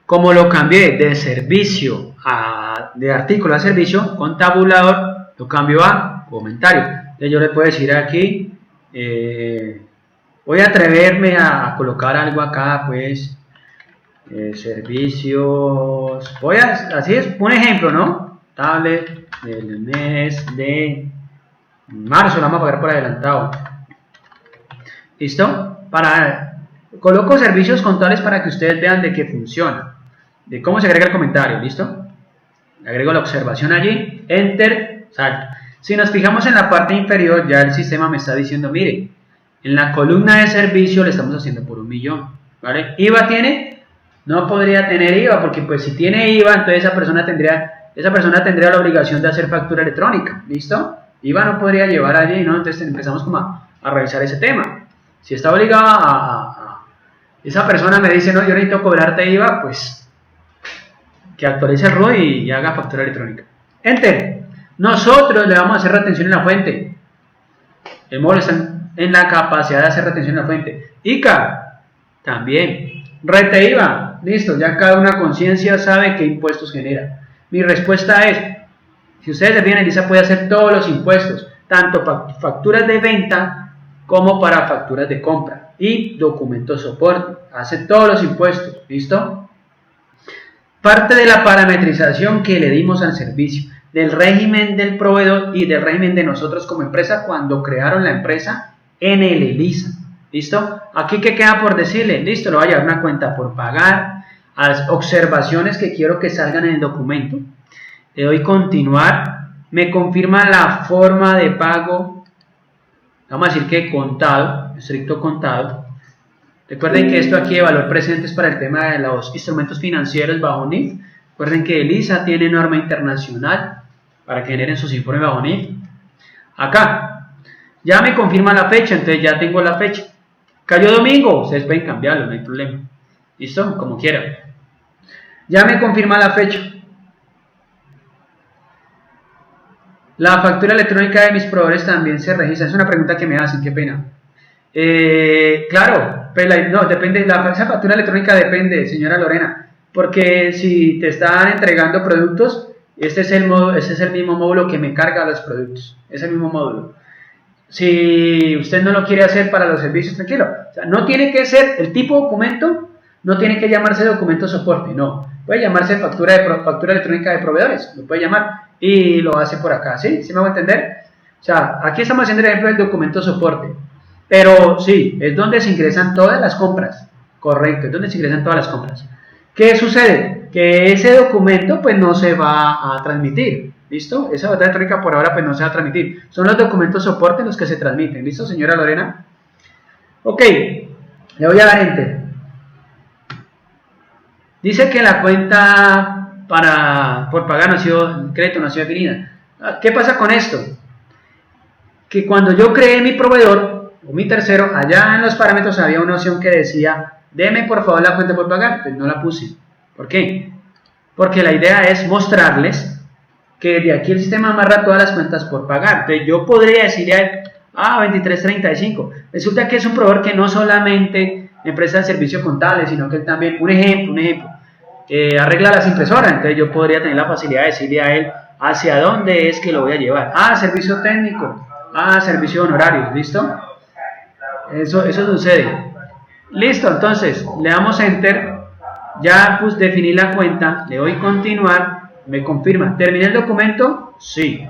como lo cambié de servicio de artículo a servicio, con tabulador lo cambio a comentario. Entonces yo le puedo decir aquí, voy a atreverme a colocar algo acá, pues, servicios, así es, un ejemplo, ¿no? Tablet del mes de marzo, lo vamos a pagar por adelantado. ¿Listo? Coloco servicios contables para que ustedes vean de qué funciona, de cómo se agrega el comentario. ¿Listo? Agrego la observación allí, enter, salto. Si nos fijamos en la parte inferior, ya el sistema me está diciendo, mire, En la columna de servicio le estamos haciendo por 1.000.000, ¿vale? ¿IVA tiene? No podría tener IVA, porque pues si tiene IVA, entonces esa persona tendría la obligación de hacer factura electrónica, ¿listo? IVA no podría llevar allí, ¿no? Entonces empezamos como a revisar ese tema. Si está obligada esa persona me dice, no, yo necesito cobrarte IVA, pues que actualice el RUI y haga factura electrónica. Enter. Nosotros le vamos a hacer retención en la fuente. El módulo está en la capacidad de hacer retención en la fuente. ICA, también. Rete IVA, listo, ya cada una conciencia sabe qué impuestos genera. Mi respuesta es, si ustedes se fijan, Elisa puede hacer todos los impuestos, tanto facturas de venta como para facturas de compra y documentos soporte. Hace todos los impuestos, ¿listo? Parte de la parametrización que le dimos al servicio, del régimen del proveedor y del régimen de nosotros como empresa cuando crearon la empresa en el ELISA. ¿Listo? Aquí que queda por decirle, listo, le voy a llevar una cuenta por pagar, a las observaciones que quiero que salgan en el documento. Le doy continuar, me confirma la forma de pago, vamos a decir que contado, estricto contado. Recuerden que esto aquí de valor presente es para el tema de los instrumentos financieros bajo NIF. Recuerden que ELISA tiene norma internacional para que generen sus informes bajo NIF. Acá, ya me confirma la fecha, entonces ya tengo la fecha. Cayó domingo, ustedes pueden cambiarlo, no hay problema. ¿Listo? Como quieran. Ya me confirma la fecha. La factura electrónica de mis proveedores también se registra. Es una pregunta que me hacen, qué pena. Claro, pues no, depende, esa factura electrónica depende, señora Lorena, porque si te están entregando productos, este es el mismo módulo que me carga los productos, es el mismo módulo. Si usted no lo quiere hacer para los servicios, tranquilo, o sea, no tiene que ser el tipo de documento, no tiene que llamarse documento soporte, no, puede llamarse factura electrónica de proveedores, lo puede llamar y lo hace por acá, ¿sí? ¿Sí me va a entender? O sea, aquí estamos haciendo el ejemplo del documento soporte. Pero sí, es donde se ingresan todas las compras. Correcto, es donde se ingresan todas las compras. ¿Qué sucede? Que ese documento pues no se va a transmitir. ¿Listo? Esa factura electrónica por ahora pues no se va a transmitir. Son los documentos soporte los que se transmiten. ¿Listo, señora Lorena? Ok, le voy a dar enter. Dice que la cuenta por pagar no ha sido, crédito no ha sido definida. ¿Qué pasa con esto? Que cuando yo creé mi proveedor o mi tercero, allá en los parámetros había una opción que decía, deme por favor la cuenta por pagar, pues no la puse. ¿Por qué? Porque la idea es mostrarles que de aquí el sistema amarra todas las cuentas por pagar. Entonces yo podría decirle a él, 2335. Resulta que es un proveedor que no solamente me presta el servicio contable, sino que él también, un ejemplo, arregla las impresoras. Entonces yo podría tener la facilidad de decirle a él hacia dónde es que lo voy a llevar. Servicio técnico, servicio honorario, ¿listo? Eso sucede. Listo, entonces le damos enter. Ya pues definí la cuenta, le doy continuar, me confirma. ¿Terminé el documento? Sí.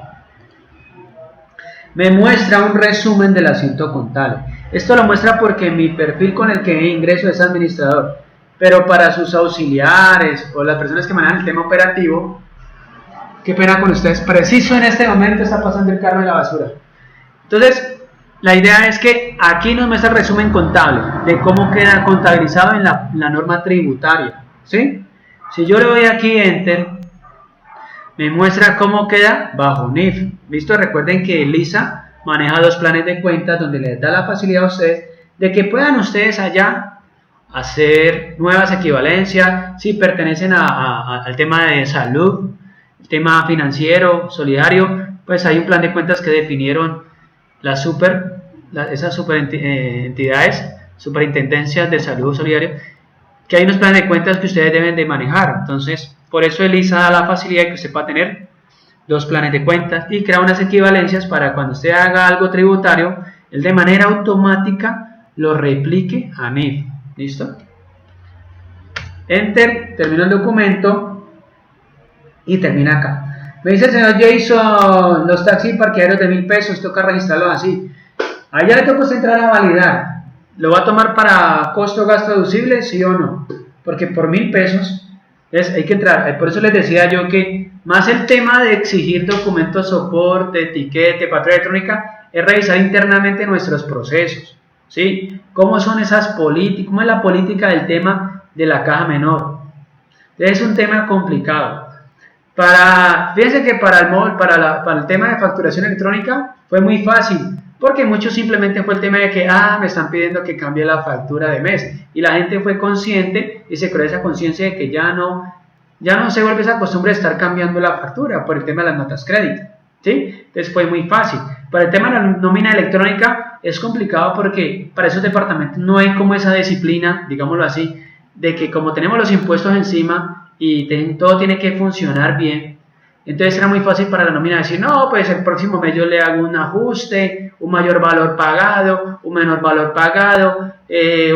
Me muestra un resumen del asiento contable. Esto lo muestra porque mi perfil con el que ingreso es administrador, pero para sus auxiliares o las personas que manejan el tema operativo, qué pena con ustedes, preciso en este momento está pasando el carro de la basura. Entonces la idea es que aquí nos muestra el resumen contable de cómo queda contabilizado en la norma tributaria, ¿sí? Si yo le doy aquí enter, me muestra cómo queda bajo NIF. ¿Listo? Recuerden que ELISA maneja dos planes de cuentas donde les da la facilidad a ustedes de que puedan ustedes allá hacer nuevas equivalencias si pertenecen al tema de salud, el tema financiero, solidario, pues hay un plan de cuentas que definieron esas entidades, superintendencias de salud solidario, que hay unos planes de cuentas que ustedes deben de manejar. Entonces, por eso ELISA da la facilidad de que usted pueda tener dos planes de cuentas y crea unas equivalencias para cuando usted haga algo tributario, él de manera automática lo replique a NIF. ¿Listo? Enter, termino el documento y termina acá. Me dice el señor Jason, los taxis parqueaderos de 1.000 pesos, toca registrarlos así. Allá le toca entrar a validar. ¿Lo va a tomar para costo-gasto deducible? ¿Sí o no? Porque por 1.000 pesos hay que entrar. Por eso les decía yo que más el tema de exigir documentos soporte, etiquete, factura electrónica, es revisar internamente nuestros procesos. ¿sí? ¿Cómo son esas políticas? ¿Cómo es la política del tema de la caja menor? Es un tema complicado. Fíjense que para el tema de facturación electrónica fue muy fácil, porque muchos simplemente fue el tema de que, me están pidiendo que cambie la factura de mes, y la gente fue consciente y se creó esa conciencia de que ya no se vuelve esa costumbre de estar cambiando la factura por el tema de las notas crédito, ¿sí? Entonces fue muy fácil. Para el tema de la nómina electrónica es complicado porque para esos departamentos no hay como esa disciplina, digámoslo así, de que como tenemos los impuestos encima y todo tiene que funcionar bien, entonces era muy fácil para la nómina decir, no, pues el próximo mes yo le hago un ajuste, un mayor valor pagado, un menor valor pagado,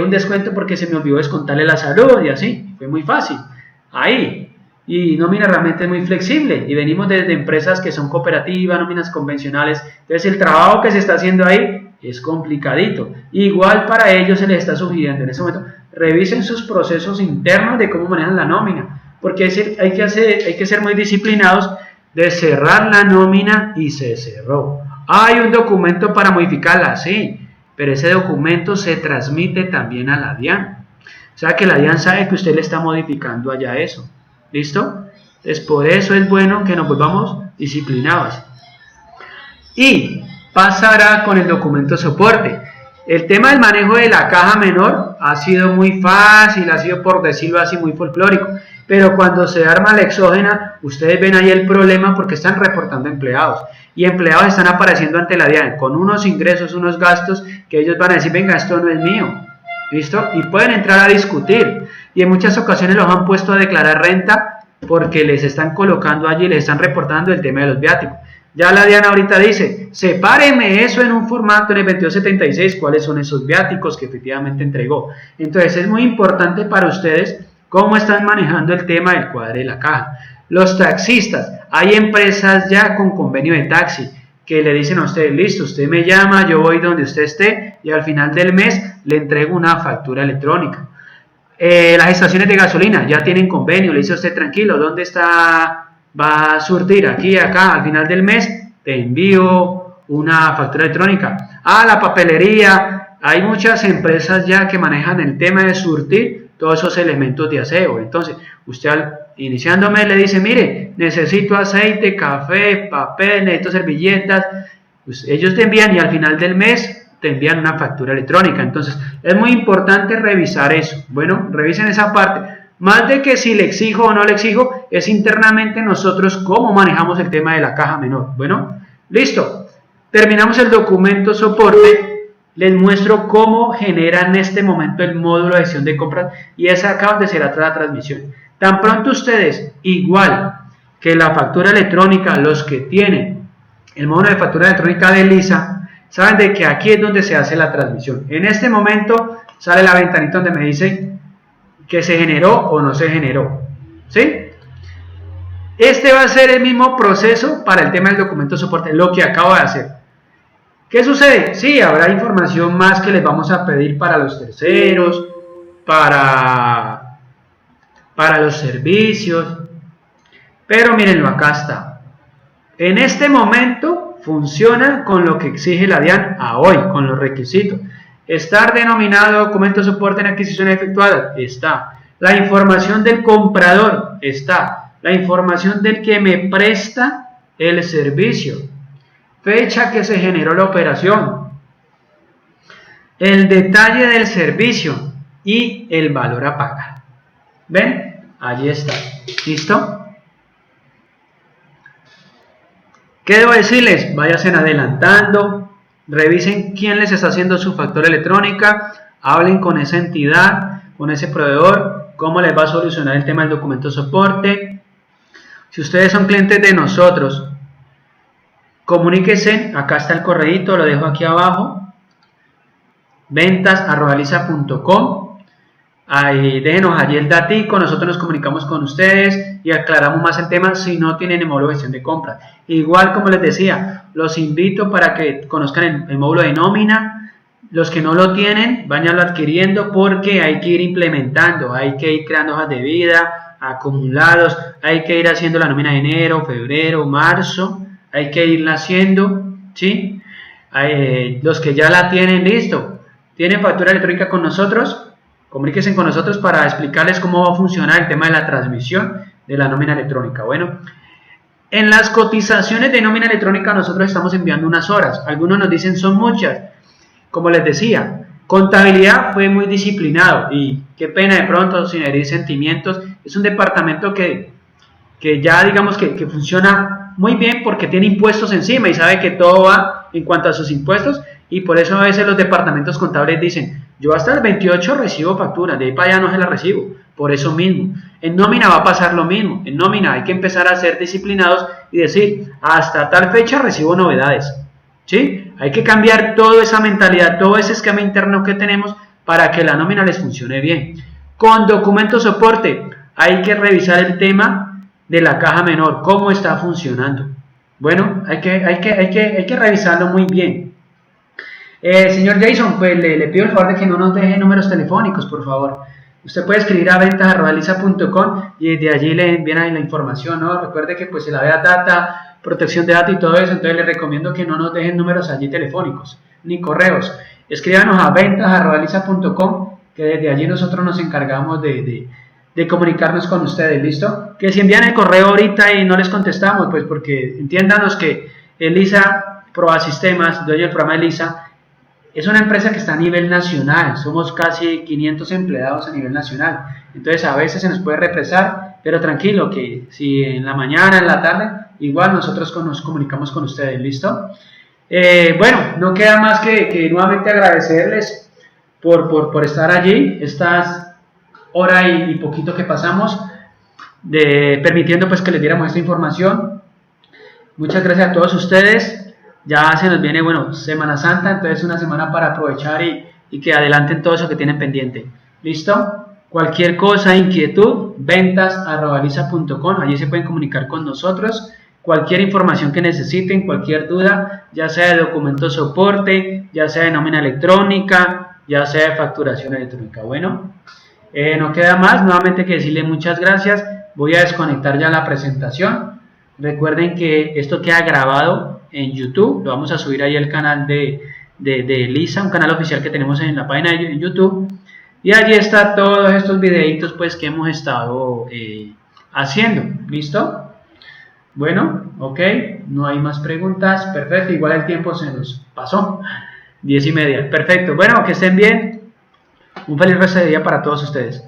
un descuento porque se me olvidó descontarle la salud y así, fue muy fácil. Ahí. Y nómina realmente es muy flexible y venimos desde empresas que son cooperativas, nóminas convencionales, entonces el trabajo que se está haciendo ahí es complicadito. Igual para ellos se les está sugiriendo en ese momento, revisen sus procesos internos de cómo manejan la nómina, porque hay que ser muy disciplinados de cerrar la nómina y se cerró. Hay un documento para modificarla, sí, pero ese documento se transmite también a la DIAN. O sea que la DIAN sabe que usted le está modificando allá eso. ¿Listo? Es por eso es bueno que nos volvamos disciplinados. Y pasará con el documento soporte. El tema del manejo de la caja menor ha sido muy fácil, ha sido, por decirlo así, muy folclórico. Pero cuando se arma la exógena, ustedes ven ahí el problema porque están reportando empleados. Y empleados están apareciendo ante la DIAN con unos ingresos, unos gastos que ellos van a decir, venga, esto no es mío. ¿Listo? Y pueden entrar a discutir. Y en muchas ocasiones los han puesto a declarar renta porque les están colocando allí, les están reportando el tema de los viáticos. Ya la DIAN ahorita dice, sepáreme eso en un formato en el 2276, cuáles son esos viáticos que efectivamente entregó. Entonces es muy importante para ustedes cómo están manejando el tema del cuadre de la caja. Los taxistas, hay empresas ya con convenio de taxi que le dicen a usted, listo, usted me llama, yo voy donde usted esté y al final del mes le entrego una factura electrónica. Las estaciones de gasolina ya tienen convenio, le dice a usted, tranquilo, ¿dónde está? Va a surtir aquí, acá, al final del mes te envío una factura electrónica. La papelería, hay muchas empresas ya que manejan el tema de surtir todos esos elementos de aseo. Entonces, usted iniciándome le dice, mire, necesito aceite, café, papel, necesito servilletas. Pues ellos te envían y al final del mes te envían una factura electrónica. Entonces, es muy importante revisar eso. Bueno, revisen esa parte. Más de que si le exijo o no le exijo, es internamente nosotros cómo manejamos el tema de la caja menor. Bueno, listo. Terminamos el documento soporte. Les muestro cómo genera en este momento el módulo de gestión de compras y es acá donde será toda la transmisión. Tan pronto ustedes, igual que la factura electrónica, los que tienen el módulo de factura electrónica de Lisa, saben de que aquí es donde se hace la transmisión. En este momento sale la ventanita donde me dice que se generó o no se generó. ¿Sí? Este va a ser el mismo proceso para el tema del documento de soporte, lo que acabo de hacer. ¿Qué sucede? Sí, habrá información más que les vamos a pedir para los terceros, para los servicios, pero mírenlo, acá está. En este momento funciona con lo que exige la DIAN a hoy, con los requisitos. Estar denominado documento de soporte en adquisiciones efectuadas, está. La información del comprador, está. La información del que me presta el servicio. Fecha que se generó la operación. El detalle del servicio y el valor a pagar. ¿Ven? Allí está. ¿Listo? ¿Qué debo decirles? Váyanse adelantando, revisen quién les está haciendo su factura electrónica, hablen con esa entidad, con ese proveedor, cómo les va a solucionar el tema del documento de soporte. Si ustedes son clientes de nosotros, comuníquense, acá está el correíto, lo dejo aquí abajo, ventas@lisa.com. Ahí déjenos allí el datico, nosotros nos comunicamos con ustedes y aclaramos más el tema si no tienen el módulo de gestión de compras. Igual como les decía, los invito para que conozcan el módulo de nómina. Los que no lo tienen, vayan adquiriendo porque hay que ir implementando, hay que ir creando hojas de vida, acumulados, hay que ir haciendo la nómina de enero, febrero, marzo, hay que irla haciendo, ¿sí? Los que ya la tienen, listo. tienen factura electrónica con nosotros, comuníquense con nosotros para explicarles cómo va a funcionar el tema de la transmisión de la nómina electrónica. Bueno, en las cotizaciones de nómina electrónica nosotros estamos enviando unas horas. Algunos nos dicen son muchas. Como les decía, contabilidad fue muy disciplinado y qué pena de pronto, sin herir sentimientos, es un departamento que ya digamos que funciona muy bien porque tiene impuestos encima y sabe que todo va en cuanto a sus impuestos, y por eso a veces los departamentos contables dicen, yo hasta el 28 recibo facturas, de ahí para allá no se las recibo. Por eso mismo, en nómina va a pasar lo mismo. En nómina hay que empezar a ser disciplinados y decir, hasta tal fecha recibo novedades, ¿sí? Hay que cambiar toda esa mentalidad, todo ese esquema interno que tenemos para que la nómina les funcione bien. Con documento soporte hay que revisar el tema de la caja menor, cómo está funcionando. Bueno, hay que revisarlo muy bien. Señor Jason, pues le pido el favor de que no nos deje números telefónicos, por favor. Usted puede escribir a ventas@lisa.com y desde allí le envían la información, ¿no? Recuerde que pues se la vea data, protección de datos y todo eso, entonces le recomiendo que no nos dejen números allí telefónicos, ni correos. Escríbanos a ventas@lisa.com, que desde allí nosotros nos encargamos de comunicarnos con ustedes, ¿listo? Que si envían el correo ahorita y no les contestamos, pues porque entiéndanos que Elisa Probasistemas, dueño del programa Elisa, es una empresa que está a nivel nacional, somos casi 500 empleados a nivel nacional, entonces a veces se nos puede represar, pero tranquilo, que si en la mañana, en la tarde, igual nosotros nos comunicamos con ustedes, ¿listo? Bueno, no queda más que nuevamente agradecerles por estar allí, estas hora y poquito que pasamos, permitiendo pues que les diéramos esta información. Muchas gracias a todos ustedes. Ya se nos viene, bueno, Semana Santa, entonces una semana para aprovechar y que adelanten todo eso que tienen pendiente. ¿Listo? Cualquier cosa, inquietud, ventas@lisa.com, allí se pueden comunicar con nosotros. Cualquier información que necesiten, cualquier duda, ya sea de documento soporte, ya sea de nómina electrónica, ya sea de facturación electrónica. Bueno, no queda más, nuevamente que decirle muchas gracias. Voy a desconectar ya la presentación. Recuerden que esto queda grabado en YouTube, lo vamos a subir ahí al canal de Elisa, un canal oficial que tenemos en la página de YouTube, y allí está todos estos videitos pues que hemos estado haciendo. ¿Listo? Bueno, ok, no hay más preguntas, perfecto, igual el tiempo se nos pasó, 10:30, perfecto. Bueno, que estén bien, un feliz resto de día para todos ustedes.